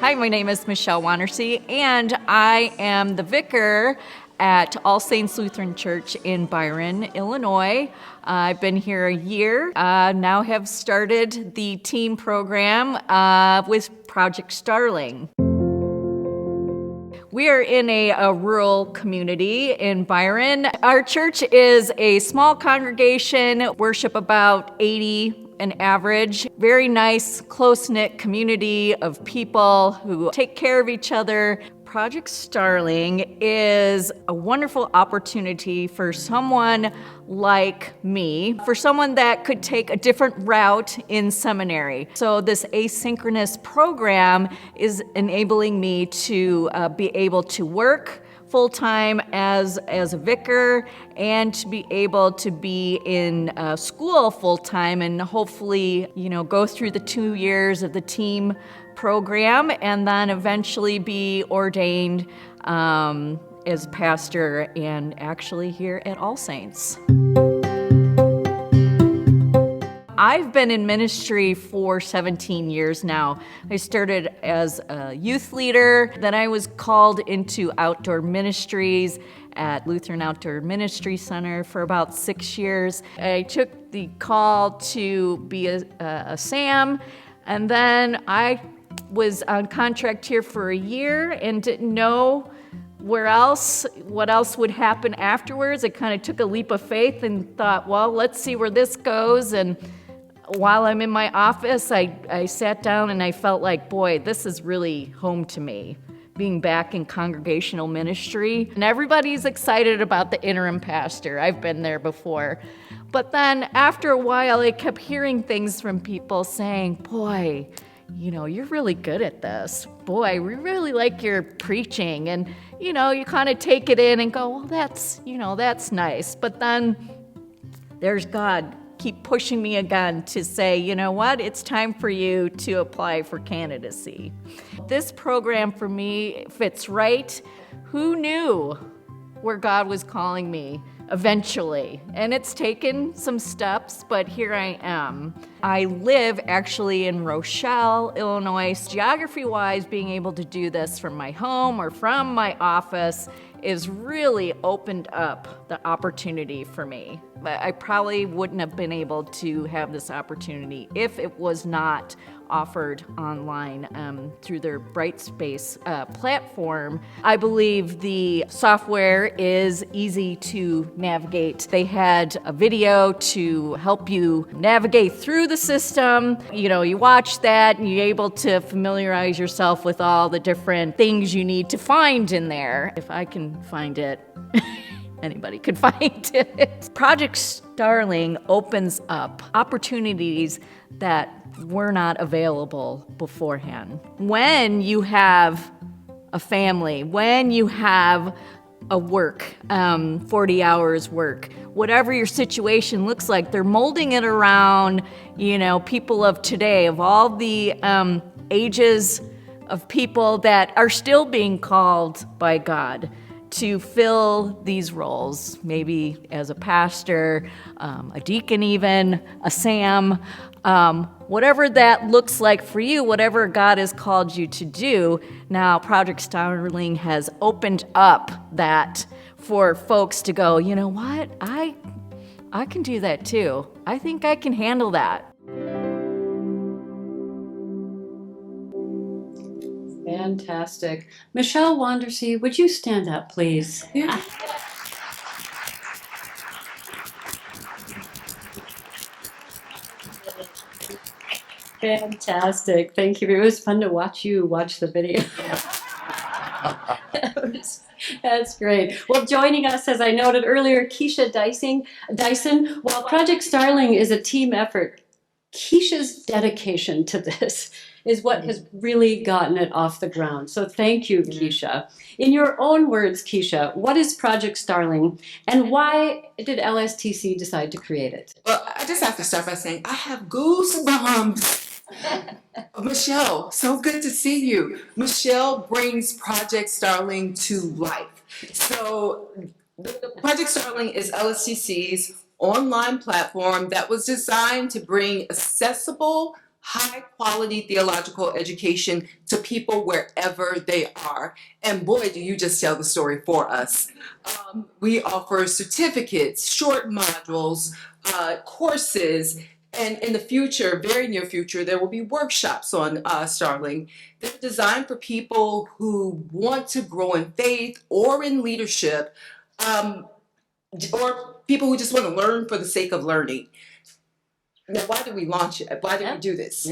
Hi, my name is Michelle Wandersee, and I am the vicar at All Saints Lutheran Church in Byron, Illinois. I've been here a year, now have started the team program with Project Starling. We are in a rural community in Byron. Our church is a small congregation, worship about 80 an average. Very nice, close-knit community of people who take care of each other. Project Starling is a wonderful opportunity for someone like me, for someone that could take a different route in seminary. So this asynchronous program is enabling me to be able to work full-time as a vicar and to be able to be in school full-time and hopefully, go through the 2 years of the team program and then eventually be ordained as pastor and actually here at All Saints. I've been in ministry for 17 years now. I started as a youth leader, then I was called into outdoor ministries at Lutheran Outdoor Ministry Center for about 6 years. I took the call to be a SAM, and then I was on contract here for a year and didn't know what else would happen afterwards. I kind of took a leap of faith and thought, well, let's see where this goes. And while I'm in my office, I sat down and I felt like, boy, this is really home to me, being back in congregational ministry. And everybody's excited about the interim pastor. I've been there before. But then after a while, I kept hearing things from people saying, boy, you're really good at this. Boy, we really like your preaching. And, you kind of take it in and go, well, that's nice. But then there's God keep pushing me again to say, you know what, it's time for you to apply for candidacy. This program for me fits right. Who knew where God was calling me eventually? And it's taken some steps, but here I am. I live actually in Rochelle, Illinois. Geography-wise, being able to do this from my home or from my office is really opened up the opportunity for me. But I probably wouldn't have been able to have this opportunity if it was not offered online through their Brightspace platform. I believe the software is easy to navigate. They had a video to help you navigate through the system. You watch that and you're able to familiarize yourself with all the different things you need to find in there. If I can find it, anybody could find it. Project Starling opens up opportunities that were not available beforehand. When you have a family, when you have a work, 40 hours work, whatever your situation looks like, they're molding it around, people of today, of all the ages of people that are still being called by God to fill these roles, maybe as a pastor, a deacon even, a SAM, whatever that looks like for you, whatever God has called you to do. Now, Project Starling has opened up that for folks to go, you know what, I can do that too. I think I can handle that. Fantastic. Michelle Wandersee, would you stand up, please? Yeah. Fantastic. Thank you. It was fun to watch you watch the video. That's great. Well, joining us, as I noted earlier, Keisha Dyson. While Project Starling is a team effort, Keisha's dedication to this is what has really gotten it off the ground. So thank you, Keisha. In your own words, Keisha, what is Project Starling and why did LSTC decide to create it? Well, I just have to start by saying I have goosebumps. Michelle, so good to see you. Michelle brings Project Starling to life. So, Project Starling is LSTC's online platform that was designed to bring accessible, high quality theological education to people wherever they are. And boy, do you just tell the story for us. We offer certificates, short modules, courses, and in the future, very near future, there will be workshops on Starling. They're designed for people who want to grow in faith or in leadership, or people who just want to learn for the sake of learning. Now, why did we launch it? Why did we do this?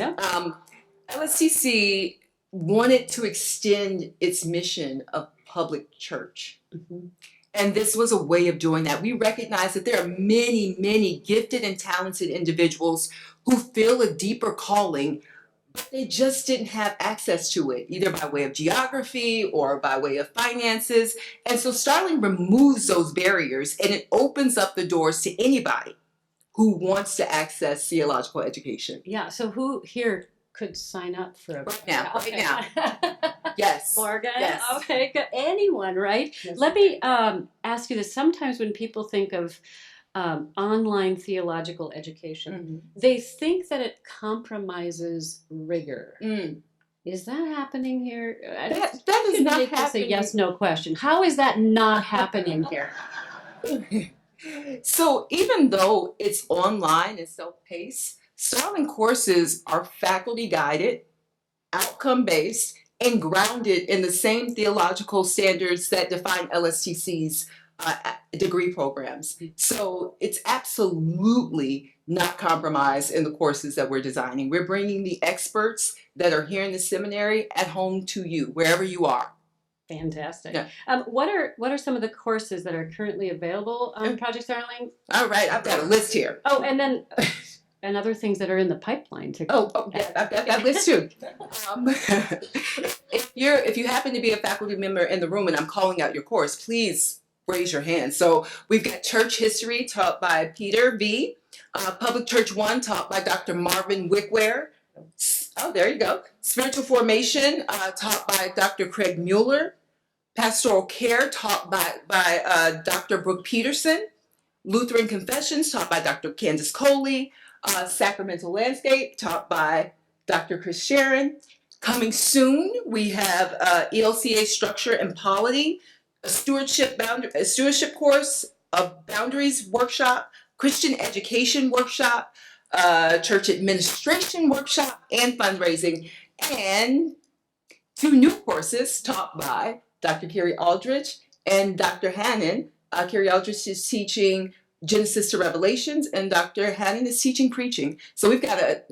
LSTC wanted to extend its mission of public church. And this was a way of doing that. We recognize that there are many, many gifted and talented individuals who feel a deeper calling, but they just didn't have access to it, either by way of geography or by way of finances. And so Starling removes those barriers and it opens up the doors to anybody who wants to access theological education. Yeah, so who here could sign up for a Right now, okay. right now. Yes. Morgan? Yes. Okay, good. Anyone, right? Yes. Let me ask you this. Sometimes when people think of online theological education, they think that it compromises rigor. Is that happening here? That is not Make this happening. a yes/no question. How is that not happening here? So even though it's online and self-paced, Starling courses are faculty guided, outcome based, and grounded in the same theological standards that define LSTC's degree programs. So it's absolutely not compromised in the courses that we're designing. We're bringing the experts that are here in the seminary at home to you, wherever you are. Fantastic. Yeah. What are some of the courses that are currently available on Project Starling? All right, I've got a list here. Oh, and then and other things that are in the pipeline to Oh yeah, I've got that list too. If you happen to be a faculty member in the room and I'm calling out your course, please raise your hand. So we've got Church History taught by Peter V. Public Church 1 taught by Dr. Marvin Wickware. Oh, there you go. Spiritual Formation taught by Dr. Craig Mueller. Pastoral Care taught by Dr. Brooke Peterson. Lutheran Confessions taught by Dr. Candace Coley. Sacramental Landscape taught by Dr. Chris Sharon. Coming soon, we have ELCA Structure and Polity, a stewardship course, a boundaries workshop, Christian education workshop, church administration workshop, and fundraising, and 2 new courses taught by Dr. Carrie Aldrich and Dr. Hannan. Carrie Aldrich is teaching Genesis to Revelations, and Dr. Hannan is teaching preaching. So we've got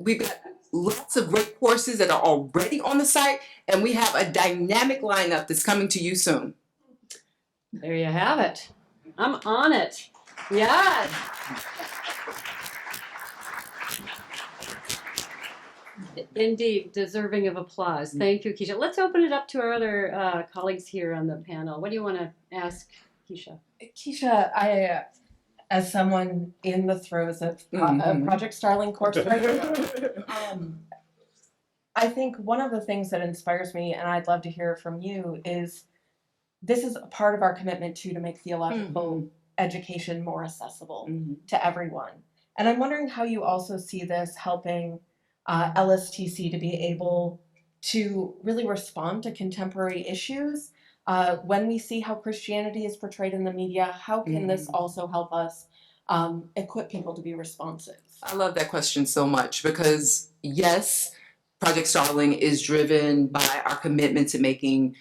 lots of great courses that are already on the site, and we have a dynamic lineup that's coming to you soon. There you have it. I'm on it. Yes. Indeed, deserving of applause. Thank you, Keisha. Let's open it up to our other colleagues here on the panel. What do you want to ask, Keisha? Keisha, I, as someone in the throes of Project Starling course right now, I think one of the things that inspires me, and I'd love to hear from you, is this is a part of our commitment to make theological education more accessible to everyone. And I'm wondering how you also see this helping LSTC to be able to really respond to contemporary issues. When we see how Christianity is portrayed in the media, how can this also help us equip people to be responsive? I love that question so much because, yes, Project Starling is driven by our commitment to making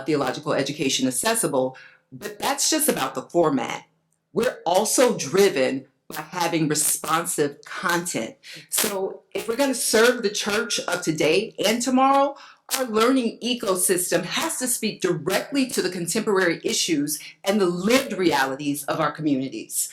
theological education accessible, but that's just about the format. We're also driven by having responsive content. So if we're going to serve the church of today and tomorrow, Our learning ecosystem has to speak directly to the contemporary issues and the lived realities of our communities.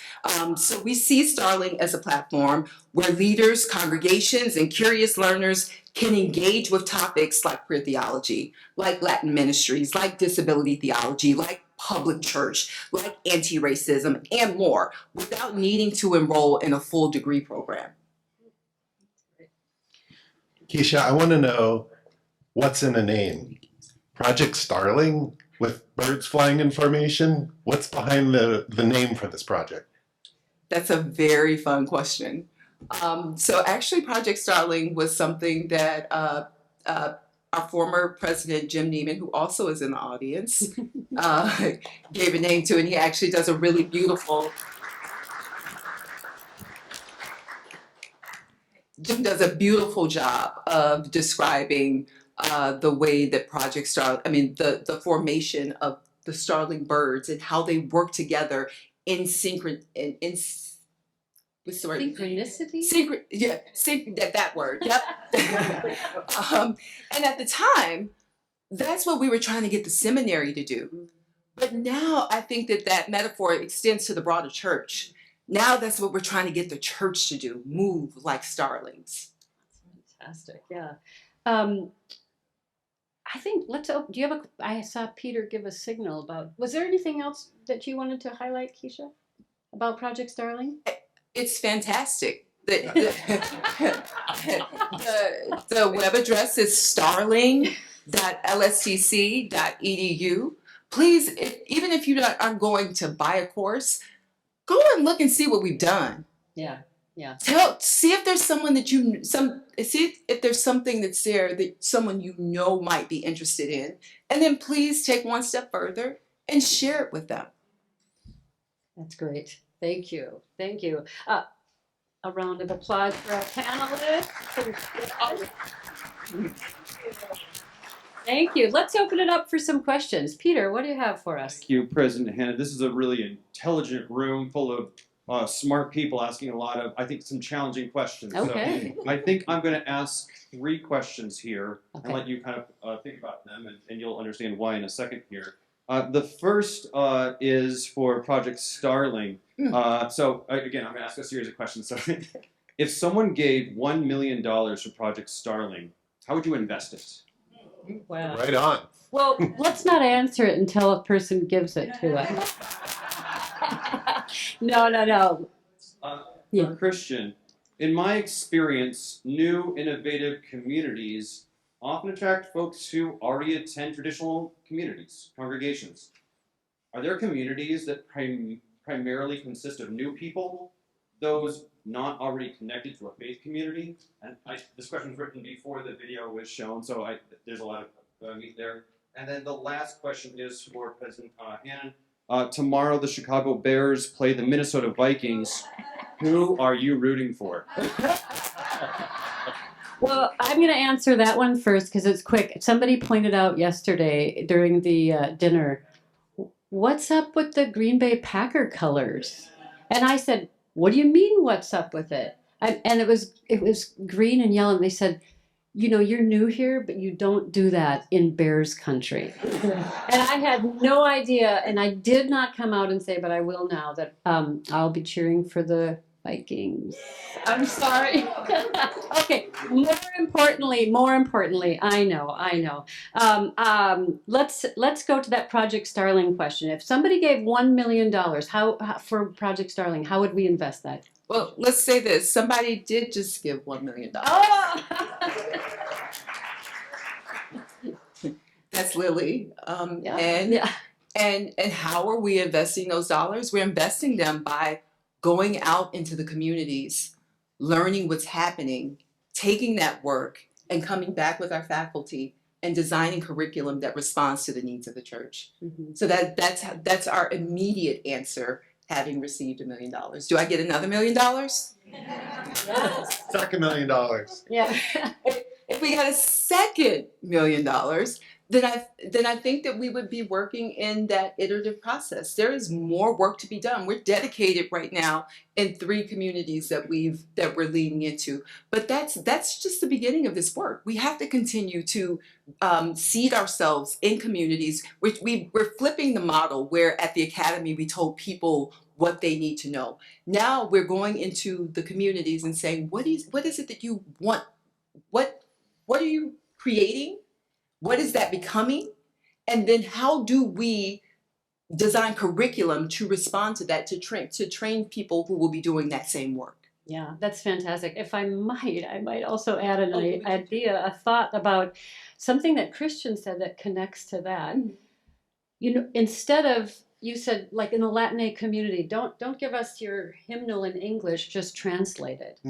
So we see Starling as a platform where leaders, congregations, and curious learners can engage with topics like queer theology, like Latin ministries, like disability theology, like public church, like anti-racism, and more, without needing to enroll in a full degree program. Keisha, I want to know what's in a name. Project Starling with birds flying in formation? What's behind the name for this project? That's a very fun question. So actually, Project Starling was something that our former president, Jim Neiman, who also is in the audience, gave a name to, and he actually does a really beautiful, Jim does a beautiful job of describing the way that Project Starling, the formation of the starling birds and how they work together in what's the word? Synchronicity? That word, yep. And at the time, that's what we were trying to get the seminary to do. But now I think that metaphor extends to the broader church. Now that's what we're trying to get the church to do, move like starlings. That's fantastic, yeah. I think I saw Peter give a signal about, was there anything else that you wanted to highlight, Keisha, about Project Starling? It's fantastic. The web address is starling.lstc.edu. Please, even if you aren't going to buy a course, go and look and see what we've done. Yeah, yeah. See if there's someone that see if there's something that's there that someone you know might be interested in, and then please take one step further and share it with them. That's great. Thank you. Thank you. A round of applause for our panelists. Thank you. Let's open it up for some questions. Peter, what do you have for us? Thank you, President Hannan. This is a really intelligent room full of smart people asking a lot of, I think, some challenging questions. Okay. So I think I'm going to ask 3 questions here and Okay. let you kind of think about them, and you'll understand why in a second here. The first is for Project Starling. So again, I'm going to ask a series of questions. So if someone gave $1 million for Project Starling, how would you invest it? Wow. Right on. Well, let's not answer it until a person gives it to us. No. For Christian, in my experience, new innovative communities often attract folks who already attend traditional communities, congregations. Are there communities that primarily consist of new people, those not already connected to a faith community? And this question was written before the video was shown, so there's a lot of meat there. And then the last question is for President Hannan. Tomorrow the Chicago Bears play the Minnesota Vikings. Who are you rooting for? Well, I'm going to answer that one first because it's quick. Somebody pointed out yesterday during the dinner, what's up with the Green Bay Packer colors? And I said, what do you mean, what's up with it? And it was green and yellow. And they said, you know, you're new here, but you don't do that in Bears country. And I had no idea, and I did not come out and say, but I will now, that I'll be cheering for the Vikings. I'm sorry. Okay. More importantly, I know. Let's go to that Project Starling question. If somebody gave $1 million, how for Project Starling, how would we invest that? Well, let's say this. Somebody did just give $1 million. Oh! That's Lily. Yeah. And how are we investing those dollars? We're investing them by going out into the communities, learning what's happening, taking that work, and coming back with our faculty and designing curriculum that responds to the needs of the church. Mm-hmm. So that's our immediate answer, having received $1 million. Do I get another $1 million? Yes. $2 million. Yeah. If we got a second $1 million, then I think that we would be working in that iterative process. There is more work to be done. We're dedicated right now in 3 communities that we're leading into. But that's just the beginning of this work. We have to continue to seed ourselves in communities. We're flipping the model where at the academy we told people what they need to know. Now we're going into the communities and saying, what is it that you want? What are you creating? What is that becoming? And then how do we design curriculum to respond to that, to train people who will be doing that same work? Yeah, that's fantastic. If I might also add an idea, a thought about something that Christian said that connects to that. You know, instead of, you said, like in the Latinate community, don't give us your hymnal in English, just translate it.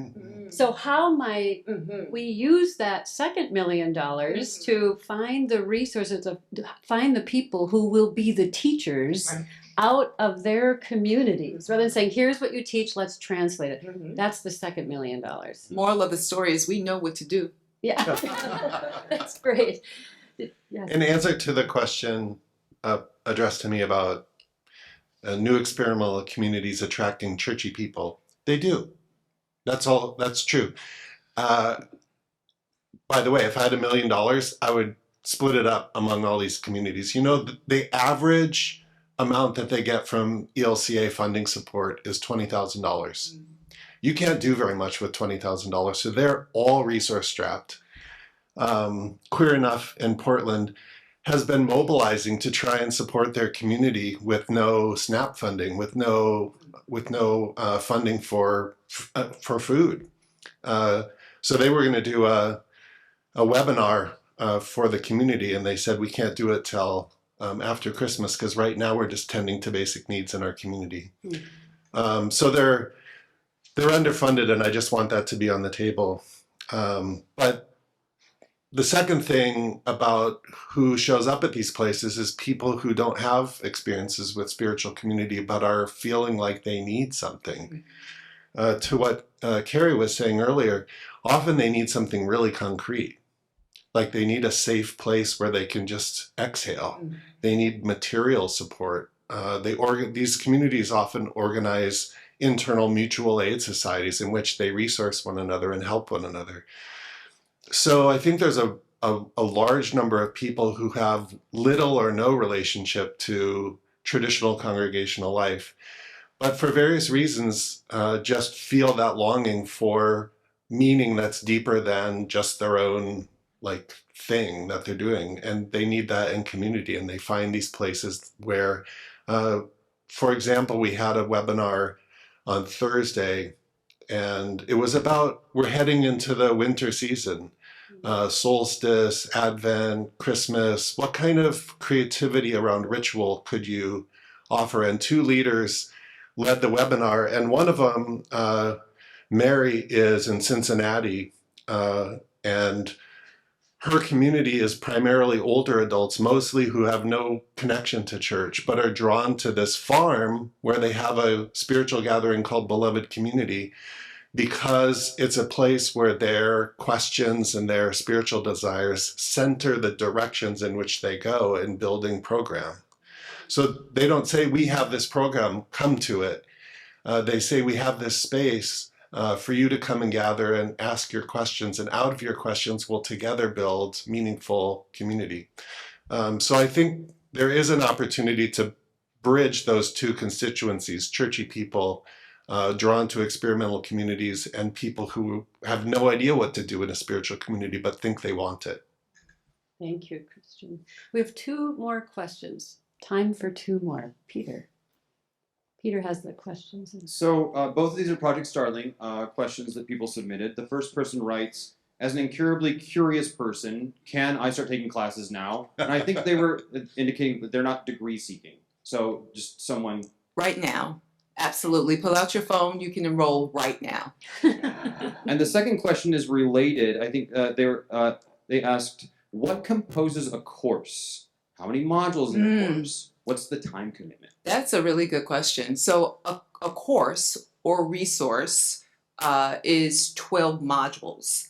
So how might we use that second $1 million to find the resources, find the people who will be the teachers out of their communities, rather than saying, here's what you teach, let's translate it. That's the second $1 million. Moral of the story is we know what to do. Yeah, that's great. Yes. In answer to the question addressed to me about new experimental communities attracting churchy people, they do. That's true. By the way, if I had $1 million, I would split it up among all these communities. You know, the average amount that they get from ELCA funding support is $20,000. You can't do very much with $20,000, so they're all resource strapped. Queer Enough in Portland has been mobilizing to try and support their community with no SNAP funding, with no funding for food. So they were going to do a webinar for the community, and they said we can't do it till after Christmas because right now we're just tending to basic needs in our community. So they're underfunded, and I just want that to be on the table. But the second thing about who shows up at these places is people who don't have experiences with spiritual community but are feeling like they need something. To what Carrie was saying earlier, often they need something really concrete. Like they need a safe place where they can just exhale. They need material support. These communities often organize internal mutual aid societies in which they resource one another and help one another. So I think there's a large number of people who have little or no relationship to traditional congregational life, but for various reasons just feel that longing for meaning that's deeper than just their own thing that they're doing, and they need that in community, and they find these places where, for example, we had a webinar on Thursday, and it was about, we're heading into the winter season. Solstice, Advent, Christmas, what kind of creativity around ritual could you offer? And 2 leaders led the webinar, and one of them, Mary, is in Cincinnati, and her community is primarily older adults, mostly who have no connection to church, but are drawn to this farm where they have a spiritual gathering called Beloved Community, because it's a place where their questions and their spiritual desires center the directions in which they go in building program. So they don't say, we have this program, come to it. They say, we have this space for you to come and gather and ask your questions, and out of your questions we'll together build meaningful community. So I think there is an opportunity to bridge those 2 constituencies, churchy people drawn to experimental communities, and people who have no idea what to do in a spiritual community but think they want it. Thank you, Christian. We have 2 more questions. Time for 2 more. Peter has the questions. So both of these are Project Starling questions that people submitted. The first person writes, as an incurably curious person, can I start taking classes now? And I think they were indicating that they're not degree seeking. So just someone. Right now. Absolutely. Pull out your phone. You can enroll right now. And the second question is related. I think they asked, what composes a course? How many modules in a course? What's the time commitment? That's a really good question. So a course or resource is 12 modules.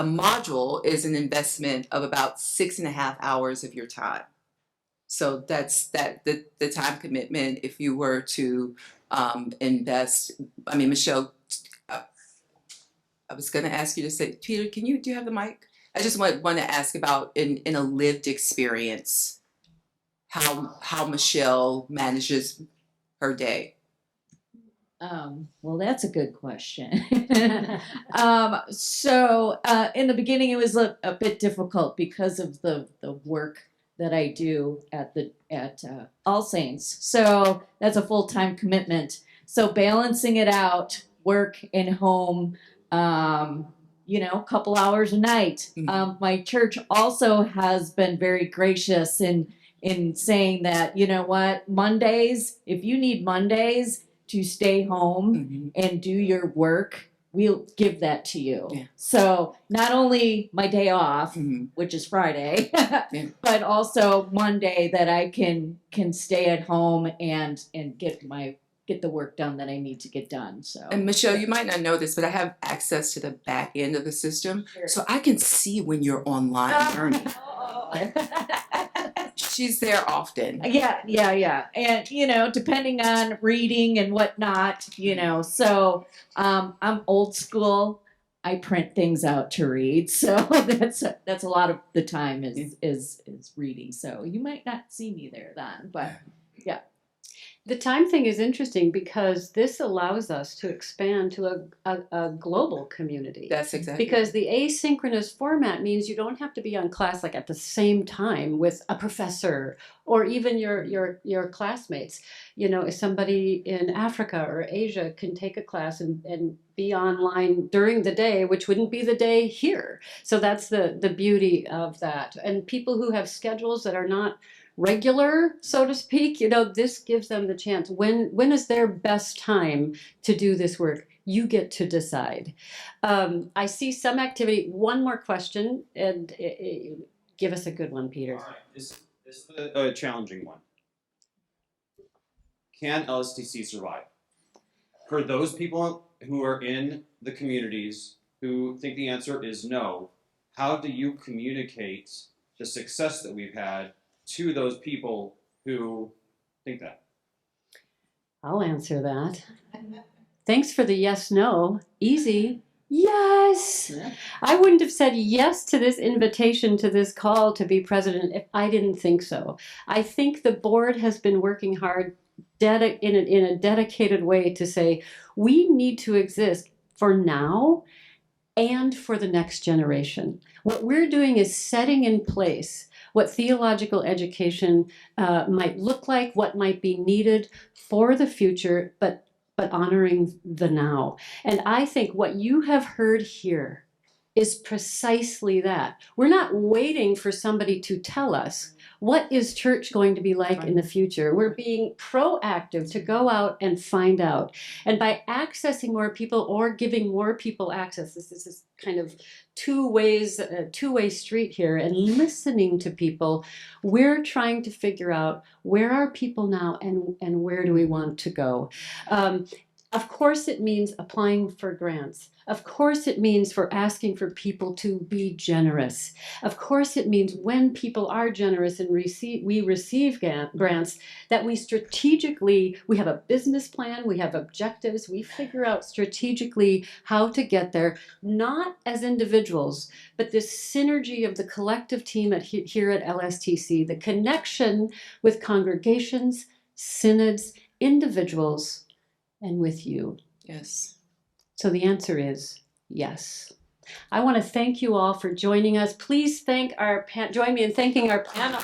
a module is an investment of about 6.5 hours of your time. So that's the time commitment if you were to invest. I mean, Michelle, I was going to ask you to say, Peter, do you have the mic? I just want to ask about in a lived experience, how Michelle manages her day. Well, that's a good question. So in the beginning, it was a bit difficult because of the work that I do at All Saints. So that's a full-time commitment. So balancing it out, work and home, a couple hours a night. My church also has been very gracious in saying that, you know what, Mondays, if you need Mondays to stay home and do your work, we'll give that to you. Yeah. So not only my day off, which is Friday, but also Monday that I can stay at home and get the work done that I need to get done. So, and Michelle, you might not know this, but I have access to the back end of the system, so I can see when you're online learning. She's there often. Yeah. And, depending on reading and whatnot, so I'm old school. I print things out to read. So that's a lot of the time is reading. So you might not see me there then, but yeah. The time thing is interesting because this allows us to expand to a global community. That's exactly. Because the asynchronous format means you don't have to be on class like at the same time with a professor or even your classmates. If somebody in Africa or Asia can take a class and be online during the day, which wouldn't be the day here. So that's the beauty of that. And people who have schedules that are not regular, so to speak, this gives them the chance. When is their best time to do this work? You get to decide. I see some activity. One more question, and give us a good one, Peter. All right. This is a challenging one. Can LSTC survive? For those people who are in the communities who think the answer is no, how do you communicate the success that we've had to those people who think that? I'll answer that. Thanks for the yes, no. Easy. Yes. Yeah. I wouldn't have said yes to this invitation, to this call to be president if I didn't think so. I think the board has been working hard in a dedicated way to say we need to exist for now and for the next generation. What we're doing is setting in place what theological education might look like, what might be needed for the future, but honoring the now. And I think what you have heard here is precisely that. We're not waiting for somebody to tell us what is church going to be like in the future. We're being proactive to go out and find out. And by accessing more people or giving more people access, this is kind of two-way street here, and listening to people, we're trying to figure out where are people now and where do we want to go. Of course it means applying for grants. Of course it means for asking for people to be generous. Of course it means when people are generous and we receive grants, that we have a business plan, we have objectives, we figure out strategically how to get there, not as individuals, but this synergy of the collective team here at LSTC, the connection with congregations, synods, individuals, and with you. Yes. So the answer is yes. I want to thank you all for joining us. Please join me in thanking our panel.